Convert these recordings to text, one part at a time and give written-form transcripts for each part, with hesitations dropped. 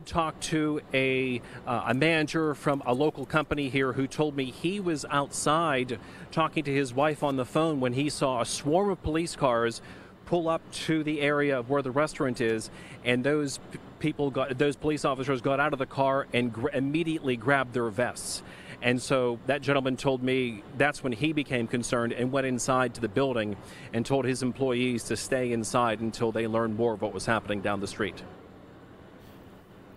Talked to a manager from a local company here who told me he was outside talking to his wife on the phone when he saw a swarm of police cars pull up to the area of where the restaurant is, and those police officers got out of the car and immediately grabbed their vests. And so that gentleman told me that's when he became concerned and went inside to the building and told his employees to stay inside until they learned more of what was happening down the street.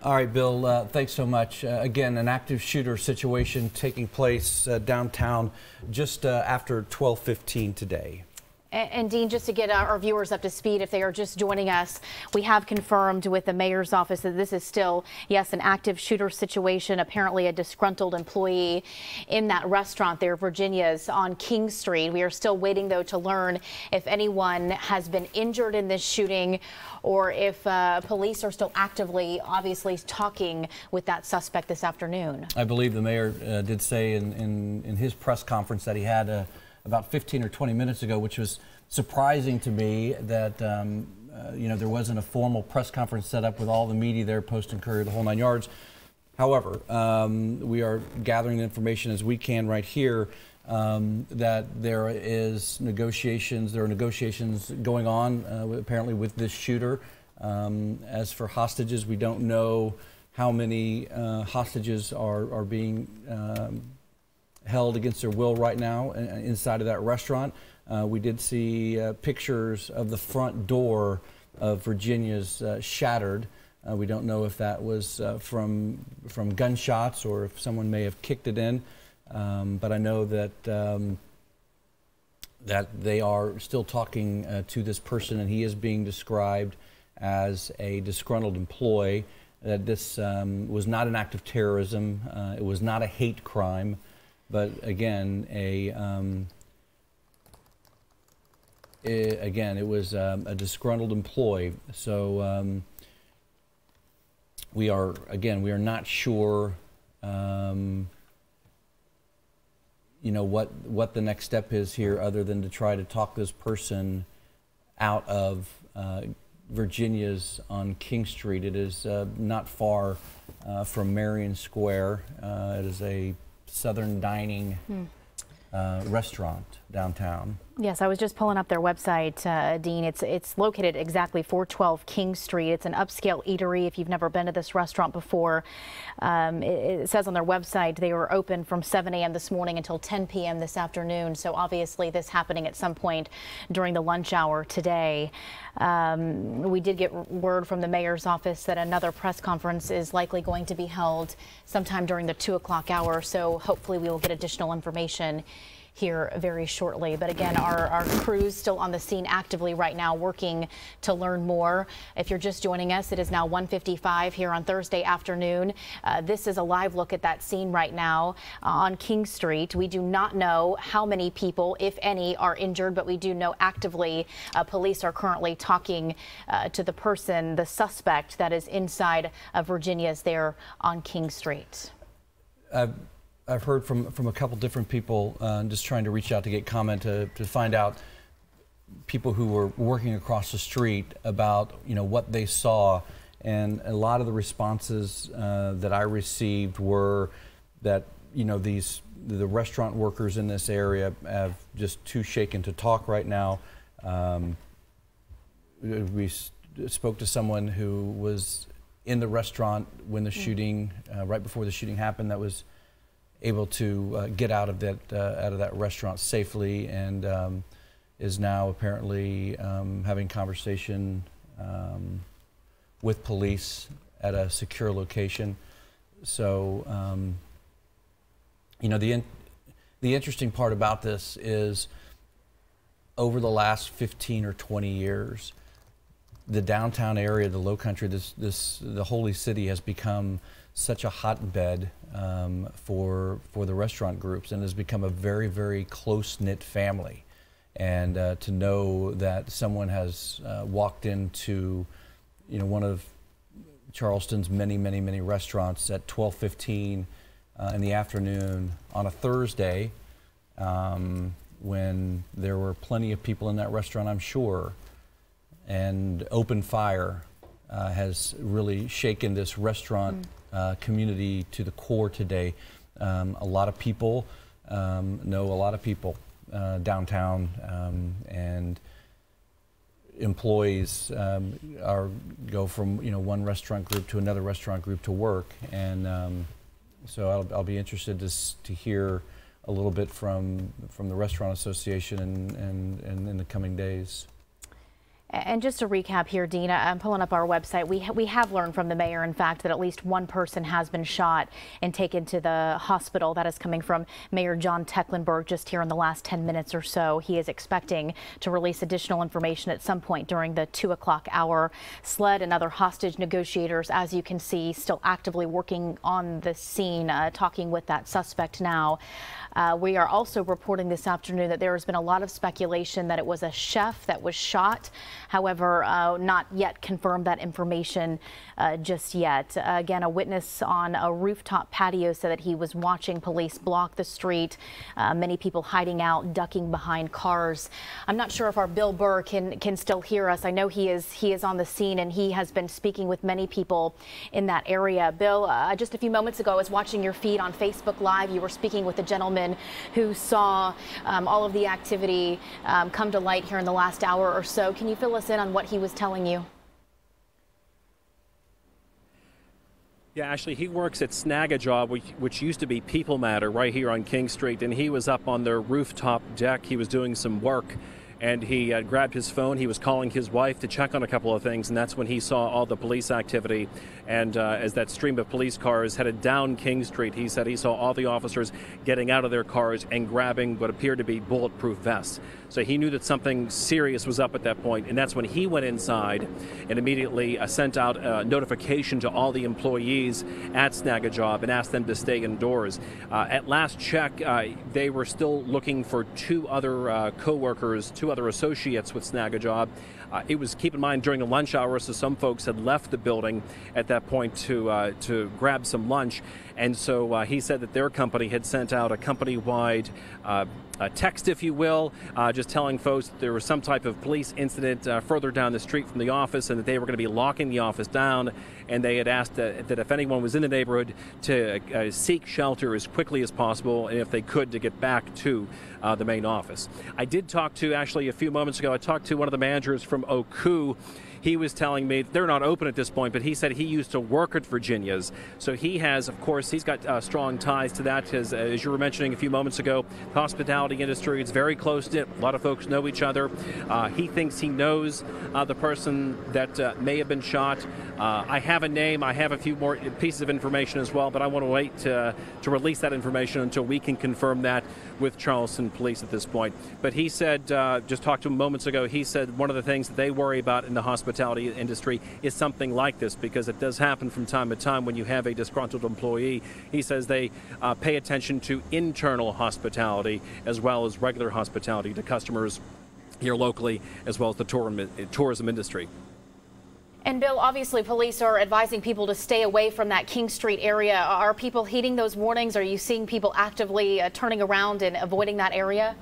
All right, Bill, thanks so much. Again, an active shooter situation taking place downtown just after 12:15 today. And Dean, just to get our viewers up to speed, if they are just joining us, we have confirmed with the mayor's office that this is still, yes, an active shooter situation. Apparently a disgruntled employee in that restaurant there, Virginia's on King Street. We are still waiting, though, to learn if anyone has been injured in this shooting or if police are still actively, obviously, talking with that suspect this afternoon. I believe the mayor did say in his press conference that he had about 15 or 20 minutes ago, which was surprising to me that there wasn't a formal press conference set up with all the media there, Post and Courier, the whole 9 yards. However, we are gathering the information as we can right here that there are negotiations going on apparently with this shooter. As for hostages, we don't know how many hostages are being held against their will right now inside of that restaurant. We did see pictures of the front door of Virginia's shattered. We don't know if that was from gunshots or if someone may have kicked it in. But I know that that they are still talking to this person, and he is being described as a disgruntled employee. That this was not an act of terrorism. It was not a hate crime. But again, it was a disgruntled employee. So we are not sure, what the next step is here, other than to try to talk this person out of Virginia's on King Street. It is not far from Marion Square. It is a Southern dining restaurant downtown. Yes, I was just pulling up their website, Dean. It's located exactly 412 King Street. It's an upscale eatery. If you've never been to this restaurant before, it says on their website they were open from 7 a.m. this morning until 10 p.m. this afternoon. So obviously this happening at some point during the lunch hour today. We did get word from the mayor's office that another press conference is likely going to be held sometime during the 2 o'clock hour. So hopefully we will get additional information here very shortly. But again, our crew's still on the scene actively right now working to learn more. If you're just joining us, it is now 1:55 here on Thursday afternoon. This is a live look at that scene right now on King Street. We do not know how many people, if any, are injured, but we do know actively police are currently talking to the person, the suspect that is inside of Virginia's there on King Street. I've heard from a couple different people, just trying to reach out to get comment to find out people who were working across the street about what they saw, and a lot of the responses that I received were that the restaurant workers in this area have just too shaken to talk right now. We spoke to someone who was in the restaurant when the shooting, right before the shooting happened, that was able to get out of that restaurant safely, and is now apparently having conversation with police at a secure location. So, the interesting part about this is over the last 15 or 20 years, the downtown area, the Lowcountry, the Holy City has become such a hotbed for the restaurant groups, and has become a very, very close-knit family. And to know that someone has walked into, one of Charleston's many, many, many restaurants at 12:15 in the afternoon on a Thursday, when there were plenty of people in that restaurant, I'm sure, and opened fire has really shaken this restaurant community to the core today. A lot of people know a lot of people downtown, and employees go from one restaurant group to another restaurant group to work, and so I'll be interested to hear a little bit from the Restaurant Association and in the coming days. And just to recap here, Dina, I'm pulling up our website. We have learned from the mayor, in fact, that at least one person has been shot and taken to the hospital. That is coming from Mayor John Tecklenburg just here in the last 10 minutes or so. He is expecting to release additional information at some point during the 2 o'clock hour. SLED and other hostage negotiators, as you can see, still actively working on the scene, talking with that suspect now. We are also reporting this afternoon that there has been a lot of speculation that it was a chef that was shot. However, not yet confirmed that information just yet. Again, a witness on a rooftop patio said that he was watching police block the street. Many people hiding out, ducking behind cars. I'm not sure if our Bill Burr can still hear us. I know he is on the scene, and he has been speaking with many people in that area. Bill, just a few moments ago, I was watching your feed on Facebook Live. You were speaking with a gentleman who saw all of the activity come to light here in the last hour or so. Can you fill us in on what he was telling you? Yeah, actually, he works at Snag-a-Job, which used to be People Matter, right here on King Street, and he was up on their rooftop deck. He was doing some work, and he grabbed his phone. He was calling his wife to check on a couple of things, and that's when he saw all the police activity. And as that stream of police cars headed down King Street, he said he saw all the officers getting out of their cars and grabbing what appeared to be bulletproof vests. So he knew that something serious was up at that point, and that's when he went inside and immediately sent out a notification to all the employees at Snag-a-Job and asked them to stay indoors. At last check, they were still looking for two other co-workers, two other associates with Snag-a-Job. It was, keep in mind, during the lunch hour, so some folks had left the building at that point to grab some lunch. And so he said that their company had sent out a company-wide text, if you will, just telling folks that there was some type of police incident further down the street from the office and that they were going to be locking the office down. And they had asked that if anyone was in the neighborhood to seek shelter as quickly as possible, and if they could, to get back to the main office. I did talk to, actually, a few moments ago, I talked to one of the managers from Oku. He was telling me they're not open at this point, but he said he used to work at Virginia's. So he has, of course, he's got strong ties to that. As you were mentioning a few moments ago, the hospitality industry is very close to it. A lot of folks know each other. He thinks he knows the person that may have been shot. I have a name. I have a few more pieces of information as well, but I want to wait to release that information until we can confirm that with Charleston Police at this point. But he said, just talked to him moments ago, he said one of the things that they worry about in the hospitality industry is something like this, because it does happen from time to time when you have a disgruntled employee. He says they pay attention to internal hospitality as well as regular hospitality to customers here locally, as well as the tourism industry. And Bill, obviously police are advising people to stay away from that King Street area. Are people heeding those warnings? Are you seeing people actively turning around and avoiding that area?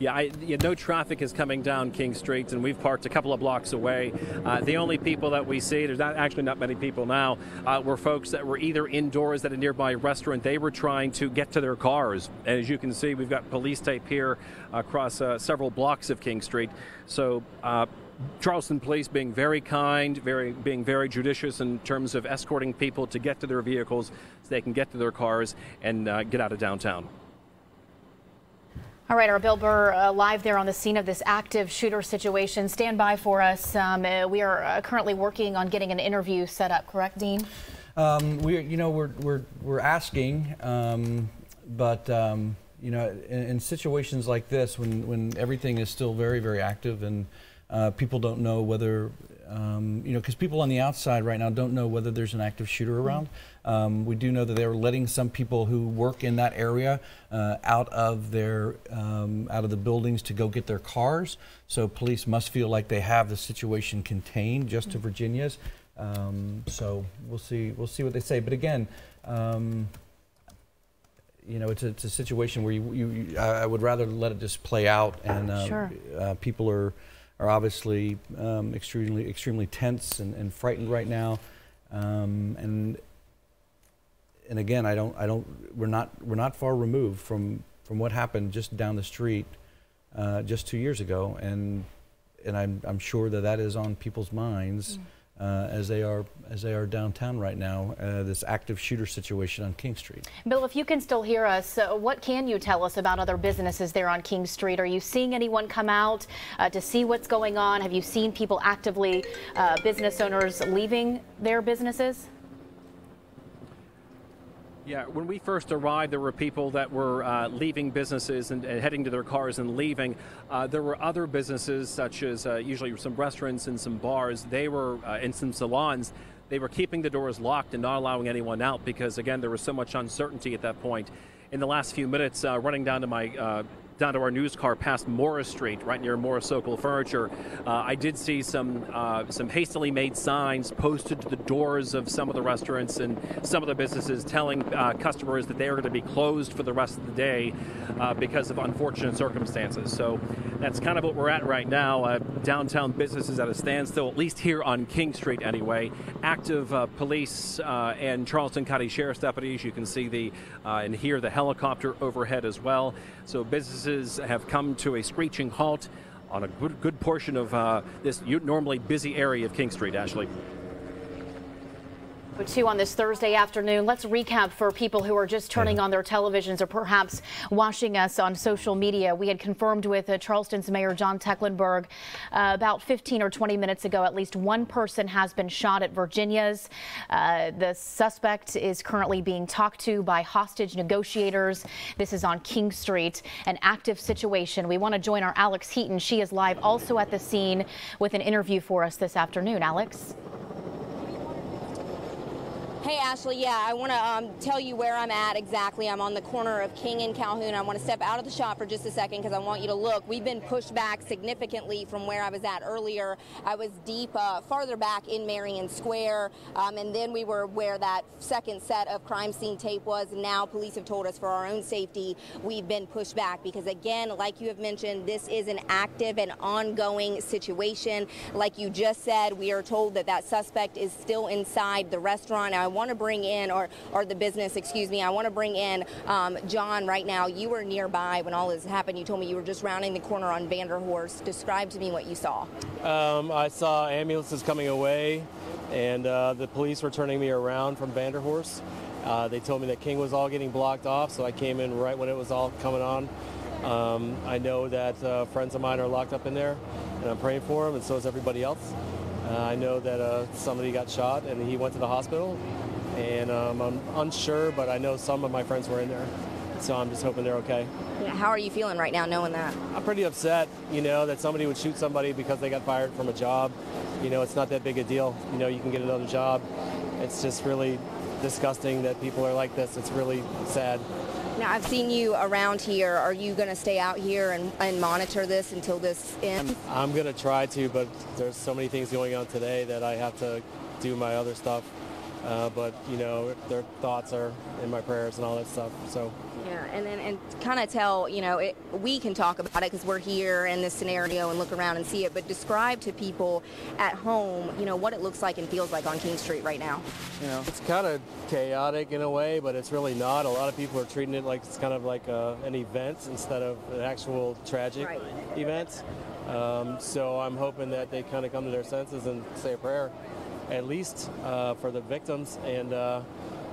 Yeah, no traffic is coming down King Street, and we've parked a couple of blocks away. The only people that we see, there's actually not many people now, were folks that were either indoors at a nearby restaurant. They were trying to get to their cars. And as you can see, we've got police tape here across several blocks of King Street. So Charleston Police being very kind, being very judicious in terms of escorting people to get to their vehicles so they can get to their cars and get out of downtown. All right, our Bill Burr live there on the scene of this active shooter situation. Stand by for us. We are currently working on getting an interview set up. Correct, Dean? We're asking, but in situations like this, when everything is still very, very active and people don't know whether, because people on the outside right now don't know whether there's an active shooter around. We do know that they're letting some people who work in that area out of the buildings to go get their cars. So police must feel like they have the situation contained just to Virginia's. So we'll see what they say. But again, it's a situation where I would rather let it just play out, and Sure. People are are obviously extremely tense and frightened right now. And again, we're not far removed from what happened just down the street just 2 years ago, and I'm sure that is on people's minds as they are downtown right now. This active shooter situation on King Street. Bill, if you can still hear us, what can you tell us about other businesses there on King Street? Are you seeing anyone come out to see what's going on? Have you seen people actively, business owners leaving their businesses? Yeah, when we first arrived, there were people that were leaving businesses and heading to their cars and leaving. There were other businesses, such as usually some restaurants and some bars. They were in some salons. They were keeping the doors locked and not allowing anyone out because, again, there was so much uncertainty at that point. In the last few minutes, running down to down to our news car past Morris Street, right near Morris Sokol Furniture, I did see some hastily made signs posted to the doors of some of the restaurants and some of the businesses telling customers that they are going to be closed for the rest of the day because of unfortunate circumstances. So that's kind of what we're at right now. Downtown businesses at a standstill, at least here on King Street anyway. Active police and Charleston County Sheriff's deputies. You can see and hear the helicopter overhead as well. So businesses have come to a screeching halt on a good portion of this normally busy area of King Street, Ashley. Too on this Thursday afternoon. Let's recap for people who are just turning on their televisions or perhaps watching us on social media. We had confirmed with Charleston's Mayor John Tecklenburg about 15 or 20 minutes ago, at least one person has been shot at Virginia's. The suspect is currently being talked to by hostage negotiators. This is on King Street, an active situation. We want to join our Alex Heaton. She is live also at the scene with an interview for us this afternoon. Alex? Hey, Ashley, yeah, I want to tell you where I'm at exactly. I'm on the corner of King and Calhoun. I want to step out of the shot for just a second because I want you to look. We've been pushed back significantly from where I was at earlier. I was deep farther back in Marion Square, and then we were where that second set of crime scene tape was. Now police have told us for our own safety we've been pushed back because, again, like you have mentioned, this is an active and ongoing situation. Like you just said, we are told that suspect is still inside the restaurant. I want to bring in, or the business, excuse me, I want to bring in John right now. You were nearby when all this happened. You told me you were just rounding the corner on Vanderhorst. Describe to me what you saw. I saw ambulances coming away, and the police were turning me around from Vanderhorst. They told me that King was all getting blocked off, so I came in right when it was all coming on. I know that friends of mine are locked up in there, and I'm praying for them, and so is everybody else. I know that somebody got shot, and he went to the hospital. And I'm unsure, but I know some of my friends were in there, so I'm just hoping they're okay. How are you feeling right now knowing that? I'm pretty upset, that somebody would shoot somebody because they got fired from a job. It's not that big a deal. You can get another job. It's just really disgusting that people are like this. It's really sad. Now, I've seen you around here. Are you going to stay out here and monitor this until this ends? I'm going to try to, but there's so many things going on today that I have to do my other stuff. But their thoughts are in my prayers and all that stuff. So yeah, and kind of tell we can talk about it because we're here in this scenario and look around and see it. But describe to people at home, what it looks like and feels like on King Street right now. It's kind of chaotic in a way, but it's really not. A lot of people are treating it like it's kind of like an event instead of an actual tragic event. So I'm hoping that they kind of come to their senses and say a prayer, at least for the victims, and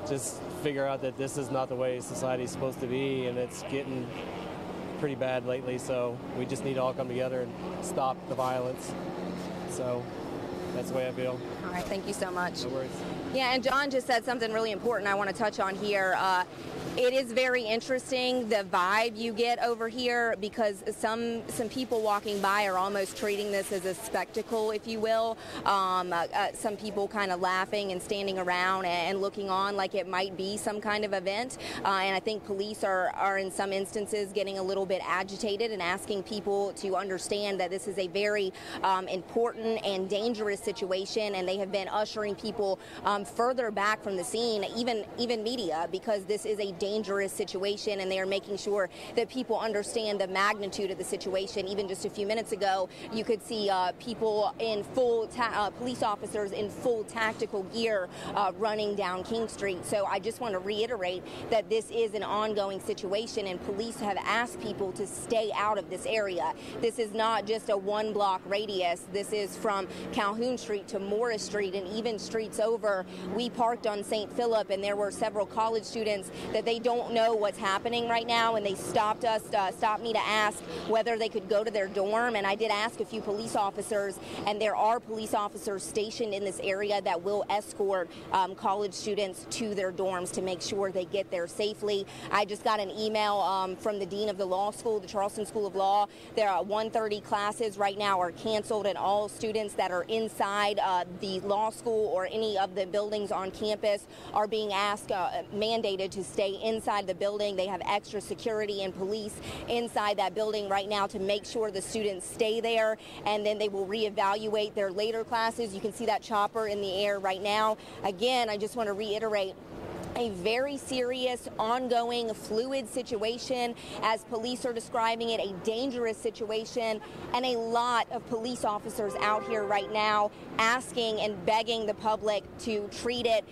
just figure out that this is not the way society is supposed to be, and it's getting pretty bad lately, so we just need to all come together and stop the violence. So that's the way I feel. All right, thank you so much. No worries. Yeah, and John just said something really important I want to touch on here. It is very interesting, the vibe you get over here, because some people walking by are almost treating this as a spectacle, if you will. Some people kind of laughing and standing around and looking on like it might be some kind of event. And I think police are in some instances getting a little bit agitated and asking people to understand that this is a very important and dangerous situation, and they have been ushering people further back from the scene, even media, because this is a dangerous situation, and they are making sure that people understand the magnitude of the situation. Even just a few minutes ago, you could see people in full, police officers in full tactical gear running down King Street. So I just want to reiterate that this is an ongoing situation, and police have asked people to stay out of this area. This is not just a one-block radius. This is from Calhoun Street to Morris Street and even streets over. We parked on St. Philip, and there were several college students that they don't know what's happening right now, and they stopped me to ask whether they could go to their dorm. And I did ask a few police officers, and there are police officers stationed in this area that will escort college students to their dorms to make sure they get there safely. I just got an email from the dean of the law school, the Charleston School of Law. There are 130 classes right now are canceled, and all students that are inside the law school or any of the buildings on campus are being asked, mandated to stay inside the building. They have extra security and police inside that building right now to make sure the students stay there, and then they will reevaluate their later classes. You can see that chopper in the air right now. Again, I just want to reiterate, a very serious, ongoing, fluid situation, as police are describing it, a dangerous situation, and a lot of police officers out here right now asking and begging the public to treat it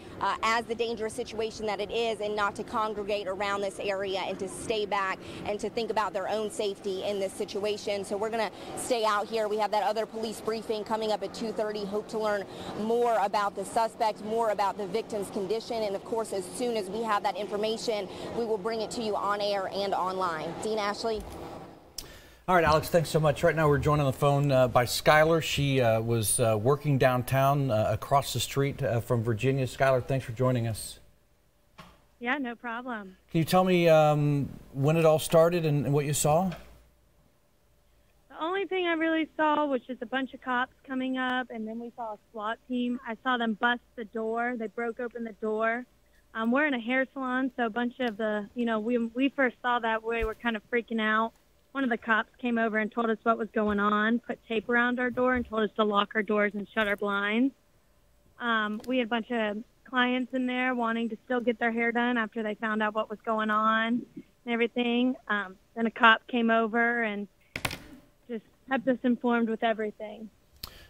as the dangerous situation that it is, and not to congregate around this area, and to stay back and to think about their own safety in this situation. So we're going to stay out here. We have that other police briefing coming up at 2:30. Hope to learn more about the suspect, more about the victim's condition, and of course, as soon as we have that information, we will bring it to you on air and online. Dean Ashley. All right, Alex, thanks so much. Right now we're joined on the phone by Skylar. She was working downtown across the street from Virginia. Skylar, thanks for joining us. Yeah, no problem. Can you tell me when it all started and what you saw? The only thing I really saw was just a bunch of cops coming up, and then we saw a SWAT team. I saw them bust the door. They broke open the door. We're in a hair salon, so a bunch of the, we first saw that, we were kind of freaking out. One of the cops came over and told us what was going on, put tape around our door and told us to lock our doors and shut our blinds. We had a bunch of clients in there wanting to still get their hair done after they found out what was going on and everything. Then a cop came over and just kept us informed with everything.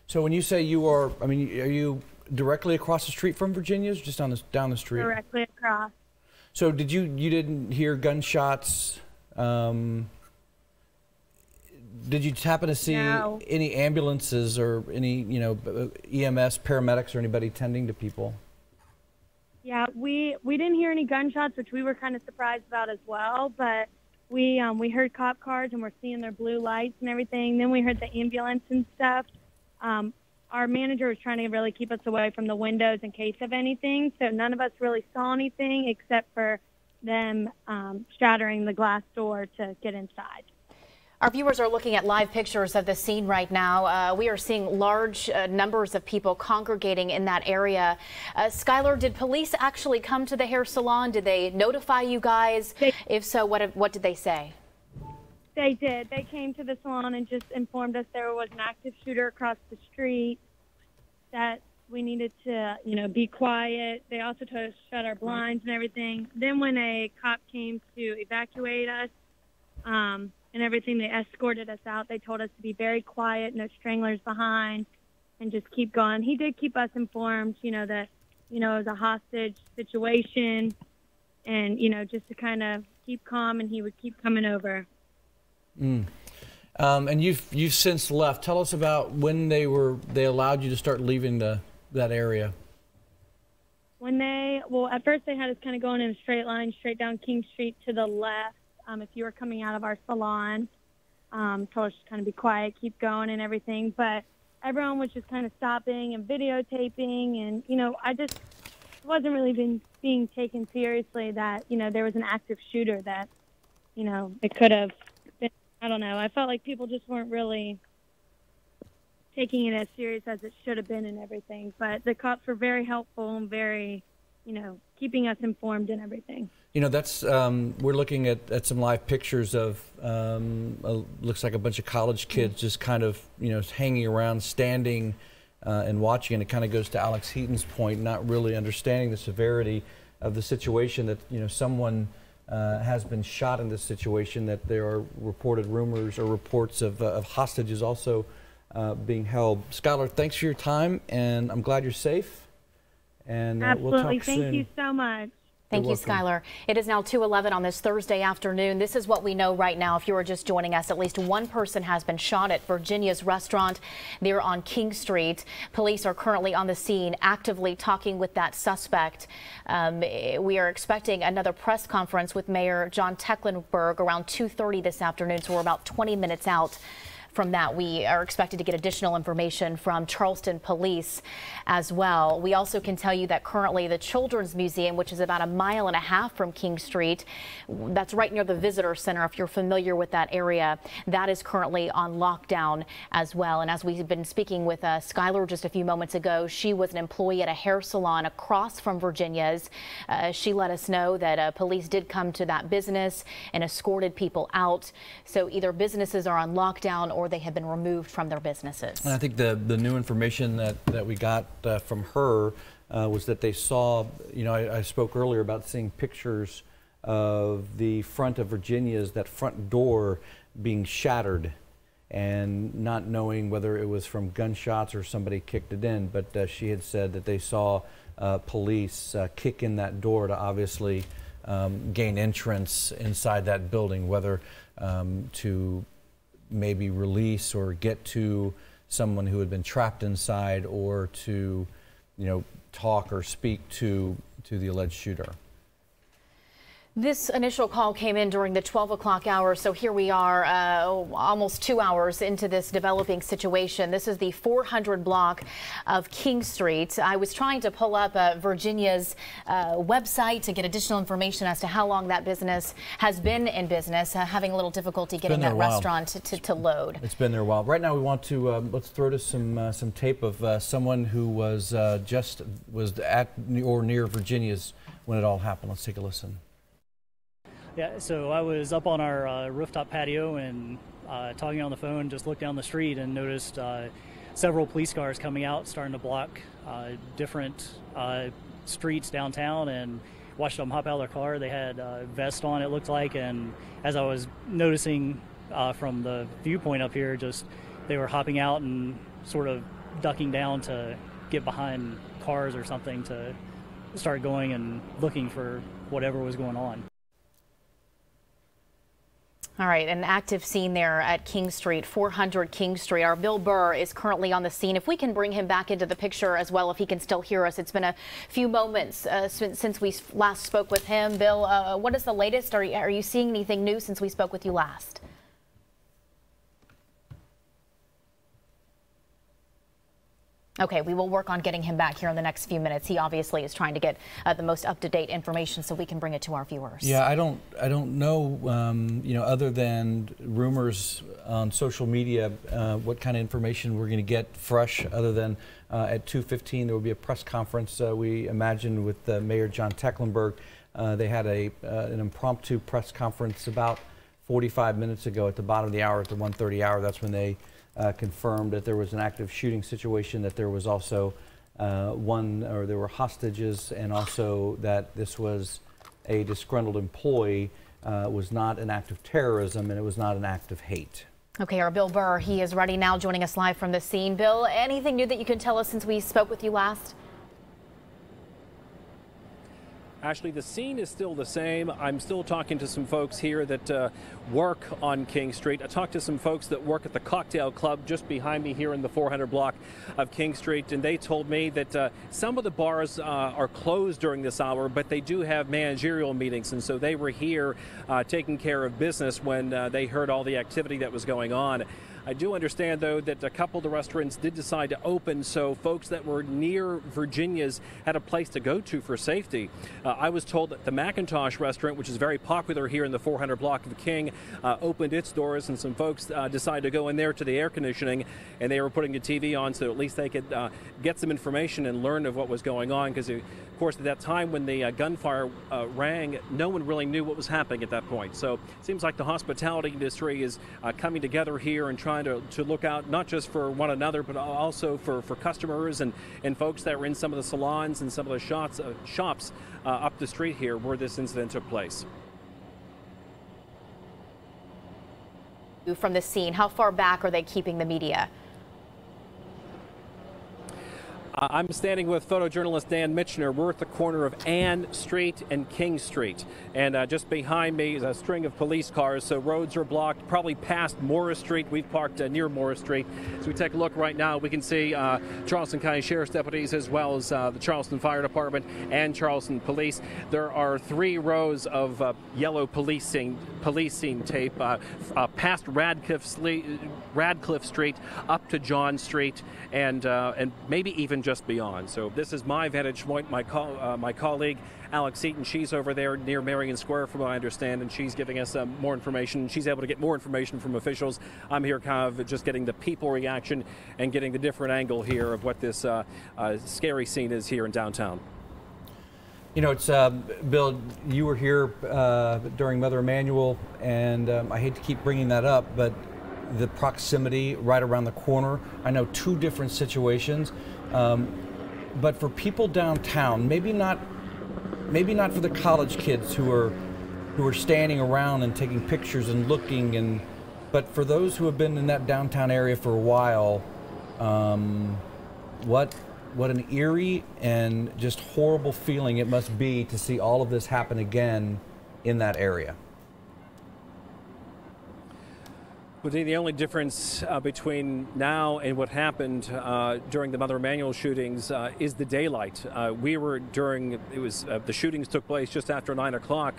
So when you say you are, are you directly across the street from Virginia's, or just down the street? Directly across. So you didn't hear gunshots? Did you happen to see any ambulances or any, EMS, paramedics, or anybody tending to people? Yeah, we didn't hear any gunshots, which we were kind of surprised about as well. But we heard cop cars, and we're seeing their blue lights and everything. Then we heard the ambulance and stuff. Our manager was trying to really keep us away from the windows in case of anything, so none of us really saw anything except for them shattering the glass door to get inside. Our viewers are looking at live pictures of the scene right now. We are seeing large numbers of people congregating in that area. Skylar, did police actually come to the hair salon? Did they notify you guys? If so, what did they say? They did. They came to the salon and just informed us there was an active shooter across the street, that we needed to, be quiet. They also told us to shut our blinds and everything. Then when a cop came to evacuate us and everything, they escorted us out. They told us to be very quiet, no stranglers behind, and just keep going. He did keep us informed, that, it was a hostage situation, and, just to kind of keep calm, and he would keep coming over. And you've since left. Tell us about when they allowed you to start leaving that area. At first they had us kind of going in a straight line straight down King Street to the left. If you were coming out of our salon, told us to kind of be quiet, keep going and everything. But everyone was just kind of stopping and videotaping, and I just wasn't really being taken seriously that there was an active shooter that it could have. I don't know. I felt like people just weren't really taking it as serious as it should have been and everything. But the cops were very helpful and very, keeping us informed and everything. That's we're looking at some live pictures of looks like a bunch of college kids just kind of hanging around, standing and watching. And it kind of goes to Alex Heaton's point, not really understanding the severity of the situation, that someone has been shot in this situation, that there are reported rumors or reports of hostages also being held. Skylar, thanks for your time, and I'm glad you're safe. And Absolutely. we'll talk soon. Thank you so much. Thank you, Skylar. It is now 2:11 on this Thursday afternoon. This is what we know right now. If you are just joining us, at least one person has been shot at Virginia's restaurant there on King Street. Police are currently on the scene, actively talking with that suspect. We are expecting another press conference with Mayor John Tecklenburg around 2:30 this afternoon, so we're about 20 minutes out from that. We are expected to get additional information from Charleston police as well. We also can tell you that currently the Children's Museum, which is about 1.5 miles from King Street, that's right near the visitor center, if you're familiar with that area, that is currently on lockdown as well. And as we've been speaking with Skylar just a few moments ago, she was an employee at a hair salon across from Virginia's. She let us know that police did come to that business and escorted people out. So either businesses are on lockdown or they have been removed from their businesses. And I think the new information that we got from her was that they saw, I spoke earlier about seeing pictures of the front of Virginia's, that front door being shattered, and not knowing whether it was from gunshots or somebody kicked it in. But she had said that they saw police kick in that door to obviously gain entrance inside that building, whether to maybe release or get to someone who had been trapped inside, or to, talk or speak to the alleged shooter. This initial call came in during the 12 o'clock hour, so here we are almost 2 hours into this developing situation. This is the 400 block of King Street. I was trying to pull up Virginia's website to get additional information as to how long that business has been in business, having a little difficulty getting that restaurant to load. It's been there a while. Right now we want to, let's throw to some tape of someone who was was at or near Virginia's when it all happened. Let's take a listen. Yeah, so I was up on our rooftop patio and talking on the phone, just looked down the street and noticed several police cars coming out, starting to block different streets downtown, and watched them hop out of their car. They had vests on, it looked like, and as I was noticing from the viewpoint up here, just they were hopping out and sort of ducking down to get behind cars or something to start going and looking for whatever was going on. All right, an active scene there at King Street, 400 King Street. Our Bill Burr is currently on the scene. If we can bring him back into the picture as well, if he can still hear us. It's been a few moments since we last spoke with him. Bill, what is the latest? Are you seeing anything new since we spoke with you last? Okay, we will work on getting him back here in the next few minutes. He obviously is trying to get the most up-to-date information so we can bring it to our viewers. Yeah, I don't know, other than rumors on social media, what kind of information we're going to get fresh, other than at 2:15 there will be a press conference, we imagine, with Mayor John Tecklenburg. They had an impromptu press conference about 45 minutes ago at the bottom of the hour, at the 1:30 hour. That's when they confirmed that there was an active shooting situation, that there was also there were hostages, and also that this was a disgruntled employee, was not an act of terrorism, and it was not an act of hate. Okay, our Bill Burr, he is ready now, joining us live from the scene. Bill, anything new that you can tell us since we spoke with you last? Ashley, the scene is still the same. I'm still talking to some folks here that work on King Street. I talked to some folks that work at the cocktail club just behind me here in the 400 block of King Street, and they told me that some of the bars are closed during this hour, but they do have managerial meetings, and so they were here taking care of business when they heard all the activity that was going on. I do understand, though, that a couple of the restaurants did decide to open, so folks that were near Virginia's had a place to go to for safety. I was told that the Macintosh restaurant, which is very popular here in the 400 block of King, opened its doors, and some folks decided to go in there to the air conditioning, and they were putting the TV on so at least they could get some information and learn of what was going on, because, of course, at that time when the gunfire rang, no one really knew what was happening at that point. So it seems like the hospitality industry is coming together here and trying to look out not just for one another, but also for customers and folks that were in some of the salons and some of the shops up the street here where this incident took place. from the scene? How far back are they keeping the media? I'm standing with photojournalist Dan Mitchner. We're at the corner of Ann Street and King Street. And just behind me is a string of police cars, so roads are blocked, probably past Morris Street. We've parked near Morris Street. As we take a look right now, we can see Charleston County Sheriff's deputies as well as the Charleston Fire Department and Charleston Police. There are 3 rows of yellow policing tape past Radcliffe Street up to John Street and maybe even just beyond. So this is my vantage point. My colleague Alex Eaton, she's over there near Marion Square from what I understand, and she's giving us more information. She's able to get more information from officials. I'm here kind of just getting the people reaction and getting the different angle here of what this scary scene is here in downtown. You know, it's Bill, you were here during Mother Emanuel, and I hate to keep bringing that up, but the proximity right around the corner. I know 2 different situations, but for people downtown, maybe not for the college kids who are standing around and taking pictures and looking, but for those who have been in that downtown area for a while, what an eerie and just horrible feeling it must be to see all of this happen again in that area. Well, the only difference between now and what happened during the Mother Emanuel shootings is the daylight. We were the shootings took place just after 9 o'clock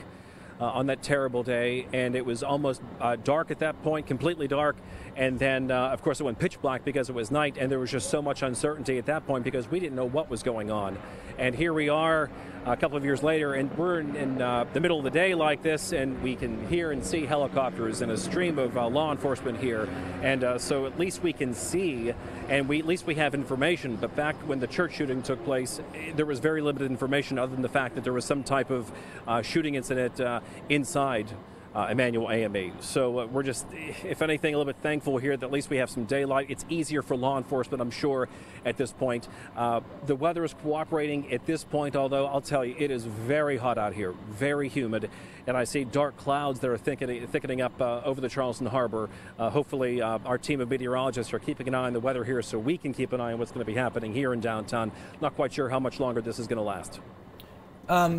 on that terrible day, and it was almost dark at that point, completely dark. And then, of course, it went pitch black because it was night, and there was just so much uncertainty at that point because we didn't know what was going on. And here we are a couple of years later, and we're in the middle of the day like this, and we can hear and see helicopters and a stream of law enforcement here. And so at least we can see, and at least we have information. But back when the church shooting took place, there was very limited information other than the fact that there was some type of shooting incident inside Emanuel AME. So we're just, if anything, a little bit thankful here that at least we have some daylight. It's easier for law enforcement, I'm sure, at this point. The weather is cooperating at this point, although I'll tell you, it is very hot out here, very humid, and I see dark clouds that are thickening up over the Charleston Harbor. Hopefully, our team of meteorologists are keeping an eye on the weather here so we can keep an eye on what's going to be happening here in downtown. Not quite sure how much longer this is going to last.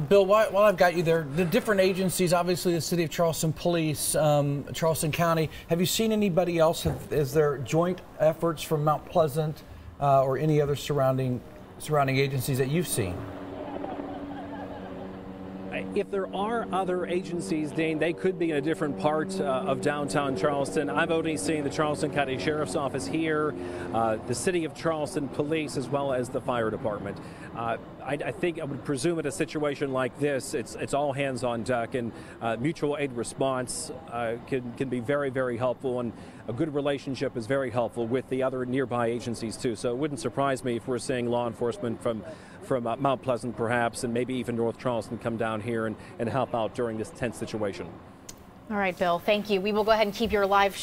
Bill, while I've got you there, the different agencies, obviously the City of Charleston Police, Charleston County, have you seen anybody else? Is there joint efforts from Mount Pleasant or any other surrounding agencies that you've seen? If there are other agencies, Dane, they could be in a different part of downtown Charleston. I've only seen the Charleston County Sheriff's Office here, the City of Charleston Police, as well as the Fire Department. I think I would presume in a situation like this, it's all hands on deck, and mutual aid response can be very, very helpful, and a good relationship is very helpful with the other nearby agencies too. So it wouldn't surprise me if we're seeing law enforcement from Mount Pleasant perhaps, and maybe even North Charleston come down here and help out during this tense situation. All right, Bill, thank you. We will go ahead and keep your live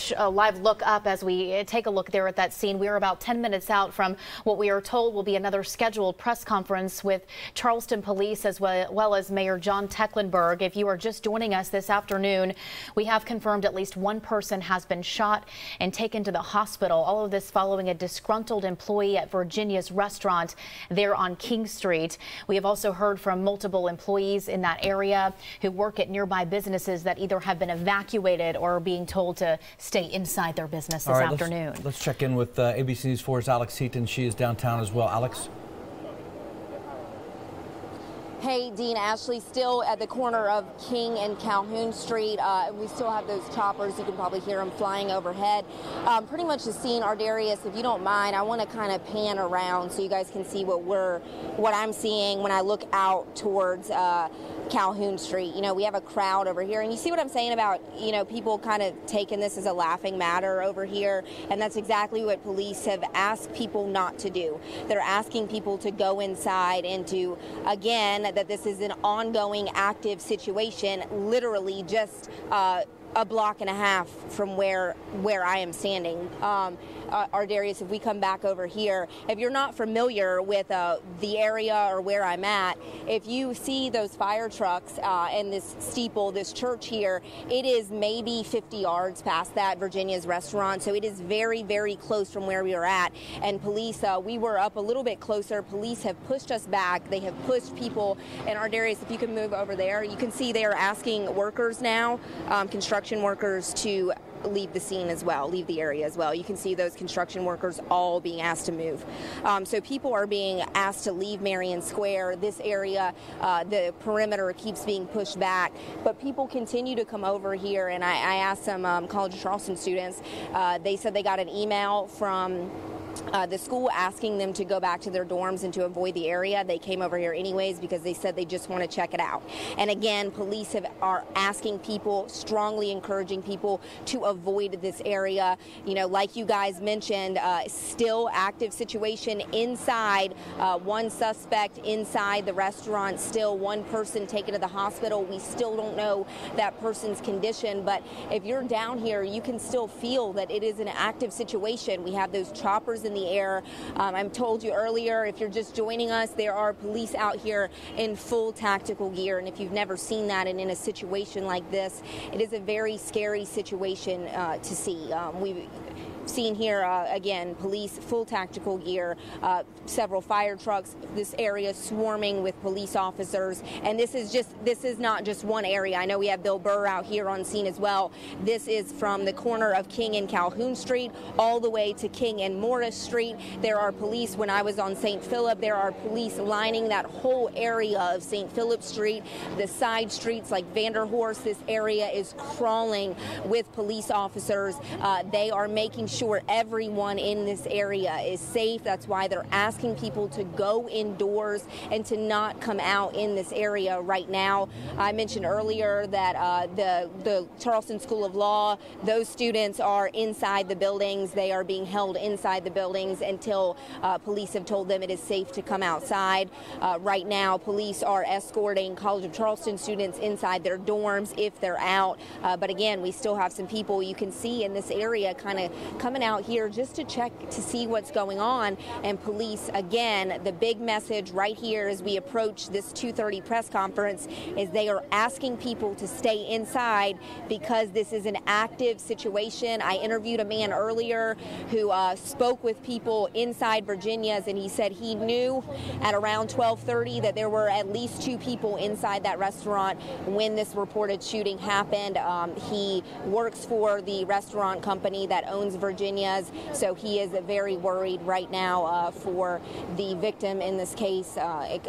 look up as we take a look there at that scene. We are about 10 minutes out from what we are told will be another scheduled press conference with Charleston Police as well as Mayor John Tecklenburg. If you are just joining us this afternoon, we have confirmed at least 1 person has been shot and taken to the hospital. All of this following a disgruntled employee at Virginia's restaurant there on King Street. We have also heard from multiple employees in that area who work at nearby businesses that either have been evacuated or are being told to stay inside their business this afternoon. Let's check in with ABC News 4's Alex Heaton. She is downtown as well. Alex? Hey, Dean, Ashley, still at the corner of King and Calhoun Street. We still have those choppers. You can probably hear them flying overhead. Pretty much the scene, Ardarius, if you don't mind, I want to kind of pan around so you guys can see what I'm seeing when I look out towards Calhoun Street. You know, we have a crowd over here, and you see what I'm saying about, you know, people kind of taking this as a laughing matter over here, and that's exactly what police have asked people not to do. They're asking people to go inside and to, again, that this is an ongoing active situation, literally just a block and a half from where I am standing. Ardarius, if we come back over here, if you're not familiar with the area or where I'm at, if you see those fire trucks and this steeple, this church here, it is maybe 50 yards past that Virginia's restaurant. So it is very, very close from where we are at. And police, we were up a little bit closer. Police have pushed us back. They have pushed people. And Ardarius, if you can move over there, you can see they are asking workers now, construction workers, to leave the scene as well, leave the area as well. You can see those construction workers all being asked to move. So people are being asked to leave Marion Square. This area, the perimeter keeps being pushed back, but people continue to come over here. And I asked some College of Charleston students, they said they got an email from the school asking them to go back to their dorms and to avoid the area. They came over here anyways because they said they just want to check it out. And again, police are asking people, strongly encouraging people to avoid this area. You know, like you guys mentioned, still active situation inside, one suspect inside the restaurant, still one person taken to the hospital. We still don't know that person's condition, but if you're down here, you can still feel that it is an active situation. We have those choppers in the air. I told you earlier, if you're just joining us, there are police out here in full tactical gear. And if you've never seen that and in a situation like this, it is a very scary situation to see. We've seen here, again, police, full tactical gear, several fire trucks, this area swarming with police officers. And this is not just one area. I know we have Bill Burr out here on scene as well. This is from the corner of King and Calhoun Street all the way to King and Morris Street. There are police. When I was on St. Philip, there are police lining that whole area of St. Philip Street. The side streets like Vanderhorst, this area is crawling with police officers. They are making sure everyone in this area is safe. That's why they're asking people to go indoors and to not come out in this area right now. I mentioned earlier that the Charleston School of Law, those students are inside the buildings. They are being held inside the buildings until police have told them it is safe to come outside. Right now, police are escorting College of Charleston students inside their dorms if they're out. But again, we still have some people you can see in this area kind of coming out here just to check to see what's going on. And police, again, the big message right here as we approach this 2:30 press conference is they are asking people to stay inside because this is an active situation. I interviewed a man earlier who spoke with people inside Virginia's, and he said he knew at around 12:30 that there were at least 2 people inside that restaurant when this reported shooting happened. He works for the restaurant company that owns Virginia's, so he is very worried right now for the victim in this case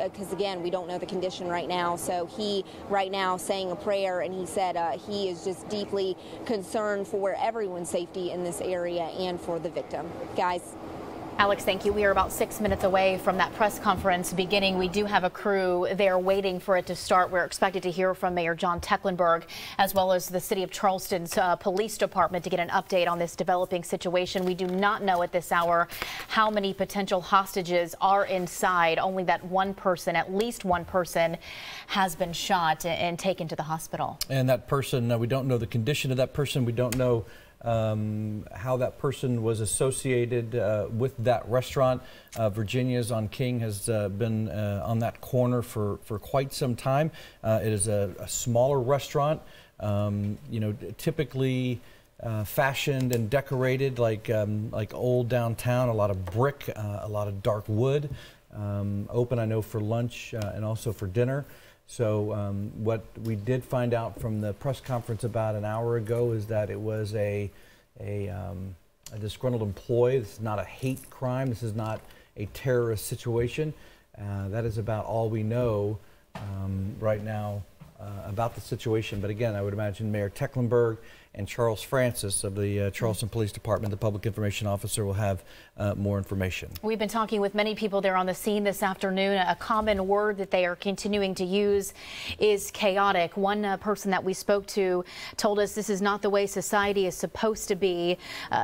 because, again, we don't know the condition right now. So he right now saying a prayer, and he said he is just deeply concerned for everyone's safety in this area and for the victim. Guys. Alex, thank you. We are about 6 minutes away from that press conference beginning. We do have a crew there waiting for it to start. We're expected to hear from Mayor John Tecklenburg as well as the City of Charleston's police department to get an update on this developing situation. We do not know at this hour how many potential hostages are inside. Only that one person, at least one person, has been shot and taken to the hospital. And that person, we don't know the condition of that person. We don't know how that person was associated with that restaurant. Virginia's on King has been on that corner for quite some time. It is a smaller restaurant, you know, typically fashioned and decorated like old downtown, a lot of brick, a lot of dark wood, open, I know, for lunch and also for dinner. So what we did find out from the press conference about an hour ago is that it was a disgruntled employee. This is not a hate crime. This is not a terrorist situation. That is about all we know right now about the situation. But again, I would imagine Mayor Tecklenburg and Charles Francis of the Charleston Police Department, the Public Information Officer, will have more information. We've been talking with many people there on the scene this afternoon. A common word that they are continuing to use is chaotic. One person that we spoke to told us this is not the way society is supposed to be.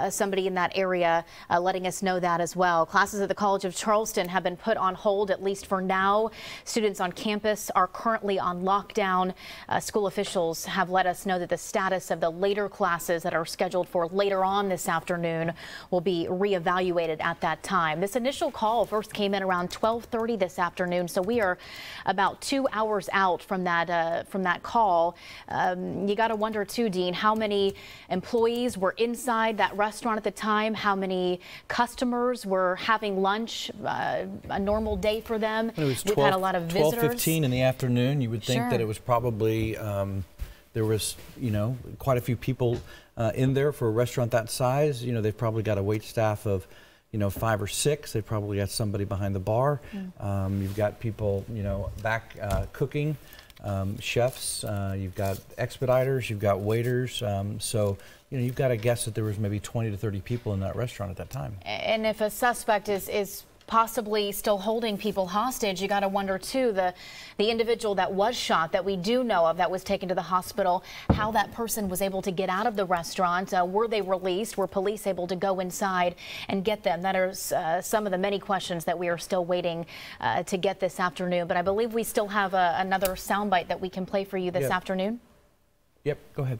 Somebody in that area letting us know that as well. Classes at the College of Charleston have been put on hold, at least for now. Students on campus are currently on lockdown. School officials have let us know that the status of the latest waiter classes that are scheduled for later on this afternoon will be reevaluated at that time. This initial call first came in around 12:30 this afternoon, so we are about 2 hours out from that call. You got to wonder too, Dean, how many employees were inside that restaurant at the time, how many customers were having lunch, a normal day for them. We've had a lot of visitors. 12:15 in the afternoon. You would think Sure. that it was probably there was, quite a few people in there for a restaurant that size. They've probably got a wait staff of 5 or 6. They've probably got somebody behind the bar. You've got people, back cooking, chefs. You've got expediters. You've got waiters. So, you've got to guess that there was maybe 20 to 30 people in that restaurant at that time. And if a suspect is possibly still holding people hostage, you got to wonder too, the individual that was shot, that we do know of, that was taken to the hospital, how that person was able to get out of the restaurant. Were they released? Were police able to go inside and get them? That are some of the many questions that we are still waiting to get this afternoon. But I believe we still have another soundbite that we can play for you this afternoon. Yep, go ahead.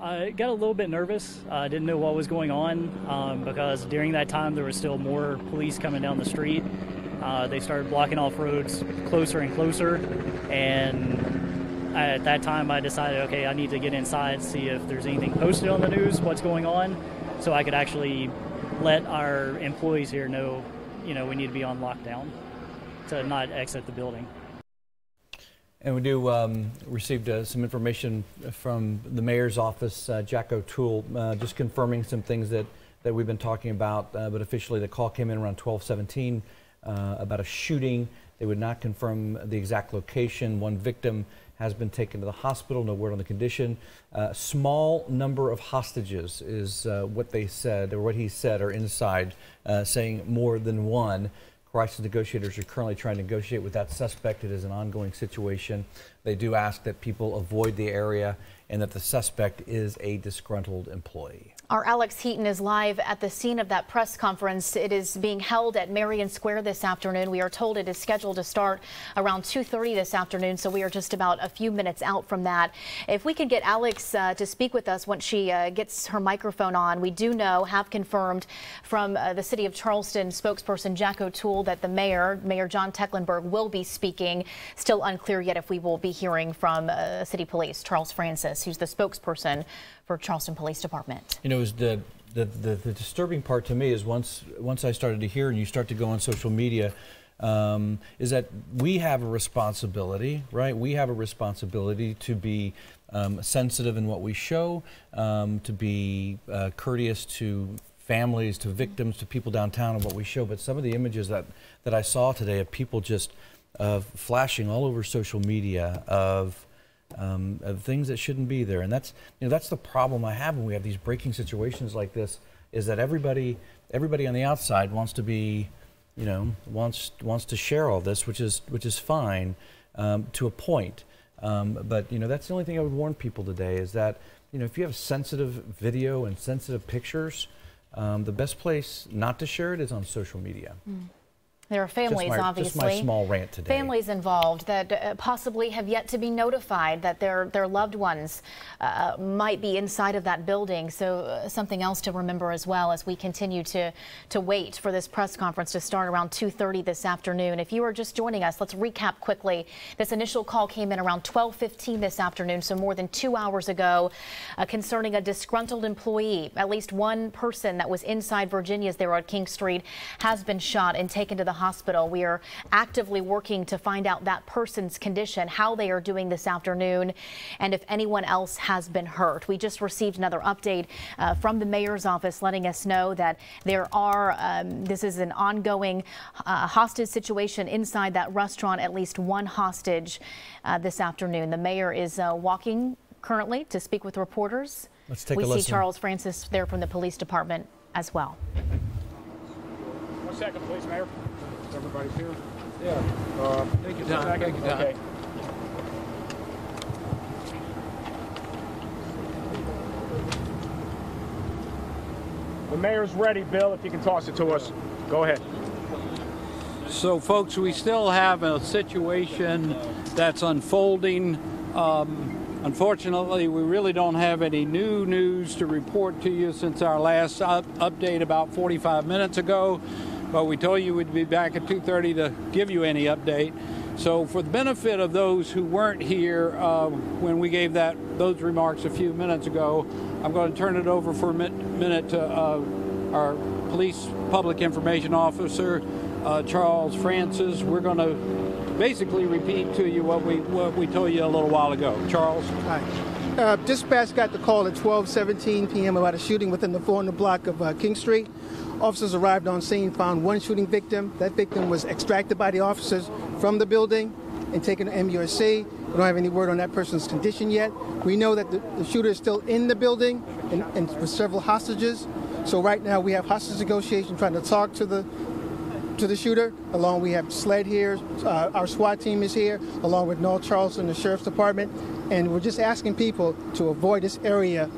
I got a little bit nervous. I didn't know what was going on because during that time there was still more police coming down the street. They started blocking off roads closer and closer, and at that time I decided, okay, I need to get inside, see if there's anything posted on the news, what's going on, so I could actually let our employees here know, we need to be on lockdown to not exit the building. And we do received some information from the mayor's office, Jack O'Toole, just confirming some things that we've been talking about. But officially, the call came in around 12:17 about a shooting. They would not confirm the exact location. One victim has been taken to the hospital. No word on the condition. Small number of hostages is what they said, or what he said, are inside, saying more than one. Crisis negotiators are currently trying to negotiate with that suspect. It is an ongoing situation. They do ask that people avoid the area and that the suspect is a disgruntled employee. Our Alex Heaton is live at the scene of that press conference. It is being held at Marion Square this afternoon. We are told it is scheduled to start around 2:30 this afternoon, so we are just about a few minutes out from that. If we could get Alex to speak with us once she gets her microphone on. We do know, have confirmed from the City of Charleston spokesperson Jack O'Toole that the Mayor John Tecklenburg, will be speaking. Still unclear yet if we will be hearing from City Police, Charles Francis, who's the spokesperson for Charleston Police Department. It was the disturbing part to me is once I started to hear, and you start to go on social media, is that we have a responsibility, right? We have a responsibility to be sensitive in what we show, to be courteous to families, to victims, to people downtown, and what we show. But some of the images that I saw today of people just flashing all over social media of things that shouldn't be there, and that's the problem I have when we have these breaking situations like this, is that everybody on the outside wants to be, wants to share all this, which is fine to a point, but that's the only thing I would warn people today, is that if you have sensitive video and sensitive pictures, the best place not to share it is on social media. There are families, obviously, just my small rant today. Families involved that possibly have yet to be notified that their loved ones might be inside of that building. So something else to remember as well as we continue to wait for this press conference to start around 2:30 this afternoon. If you are just joining us, let's recap quickly. This initial call came in around 12:15 this afternoon, so more than 2 hours ago, concerning a disgruntled employee. At least one person that was inside Virginia's there on King Street has been shot and taken to the hospital. We are actively working to find out that person's condition, how they are doing this afternoon, and if anyone else has been hurt. We just received another update from the mayor's office letting us know that there are, this is an ongoing hostage situation inside that restaurant, at least one hostage this afternoon. The mayor is walking currently to speak with reporters. Let's take a listen. We see Charles Francis there from the police department as well. 1 second, please, Mayor. Is everybody here? Yeah. Thank you, Tom. Thank you, Tom. Okay. The mayor's ready, Bill, if you can toss it to us. Go ahead. So, folks, we still have a situation that's unfolding. unfortunately, we really don't have any new news to report to you since our last update about 45 minutes ago. But we told you we'd be back at 2:30 to give you any update. So for the benefit of those who weren't here when we gave those remarks a few minutes ago, I'm going to turn it over for a minute to our police public information officer, Charles Francis. We're going to basically repeat to you what we told you a little while ago. Charles? Hi. Dispatch got the call at 12:17 p.m. about a shooting within the 400 block of King Street. Officers arrived on scene, found one shooting victim. That victim was extracted by the officers from the building and taken to MUSC. We don't have any word on that person's condition yet. We know that the shooter is still in the building and with several hostages. So right now we have hostage negotiation trying to talk to the shooter. Along we have SLED here, our SWAT team is here, along with North Charleston, the Sheriff's Department. And we're just asking people to avoid this area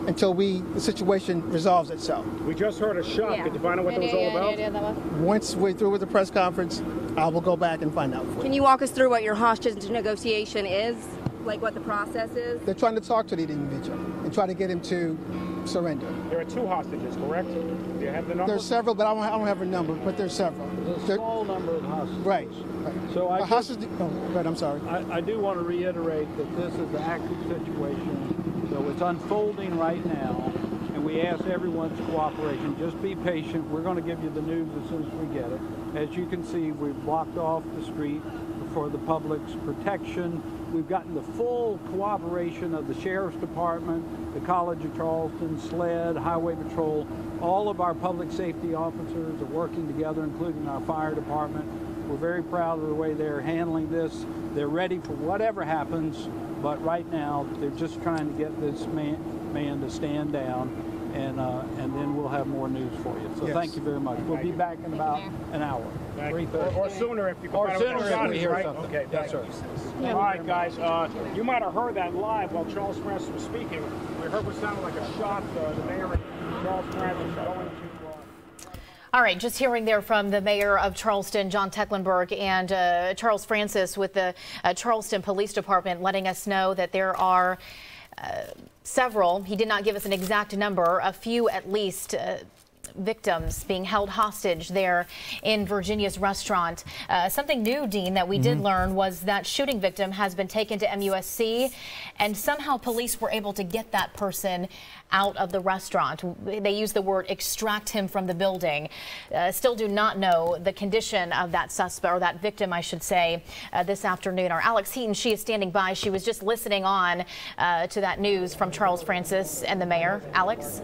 until the situation resolves itself. We just heard a shot. Did you find out what that was all about? Once we're through with the press conference, I will go back and find out for you. Can you walk us through what your hostage negotiation is? Like what the process is? They're trying to talk to the individual and try to get him to surrender. There are 2 hostages, correct? Do you have the number? There's several, but I don't have a number, but there's several. There's a small number of hostages. Right. So I'm sorry. I do want to reiterate that this is an active situation. So it's unfolding right now, and we ask everyone's cooperation. Just be patient. We're going to give you the news as soon as we get it. As you can see, we've blocked off the street for the public's protection. We've gotten the full cooperation of the Sheriff's Department, the College of Charleston, SLED, Highway Patrol. All of our public safety officers are working together, including our fire department. We're very proud of the way they're handling this. They're ready for whatever happens, but right now they're just trying to get this man to stand down, and then we'll have more news for you. So Thank you very much. We'll be back in about an hour. 3:30. Or sooner if you can. Or sooner if we hear right? something. Okay, yes, sir. All right, guys. You might have heard that live while Charles Francis was speaking. We heard what sounded like a shot. The mayor and Charles Francis going to. All right, just hearing there from the mayor of Charleston, John Tecklenburg, and Charles Francis with the Charleston Police Department letting us know that there are several, he did not give us an exact number, a few at least, victims being held hostage there in Virginia's restaurant. Something new, Dean, that we did learn was that shooting victim has been taken to MUSC, and somehow police were able to get that person out of the restaurant. They used the word extract him from the building. Still do not know the condition of that suspect, or that victim, I should say, this afternoon. Our Alex Heaton, she is standing by. She was just listening on to that news from Charles Francis and the mayor. Alex?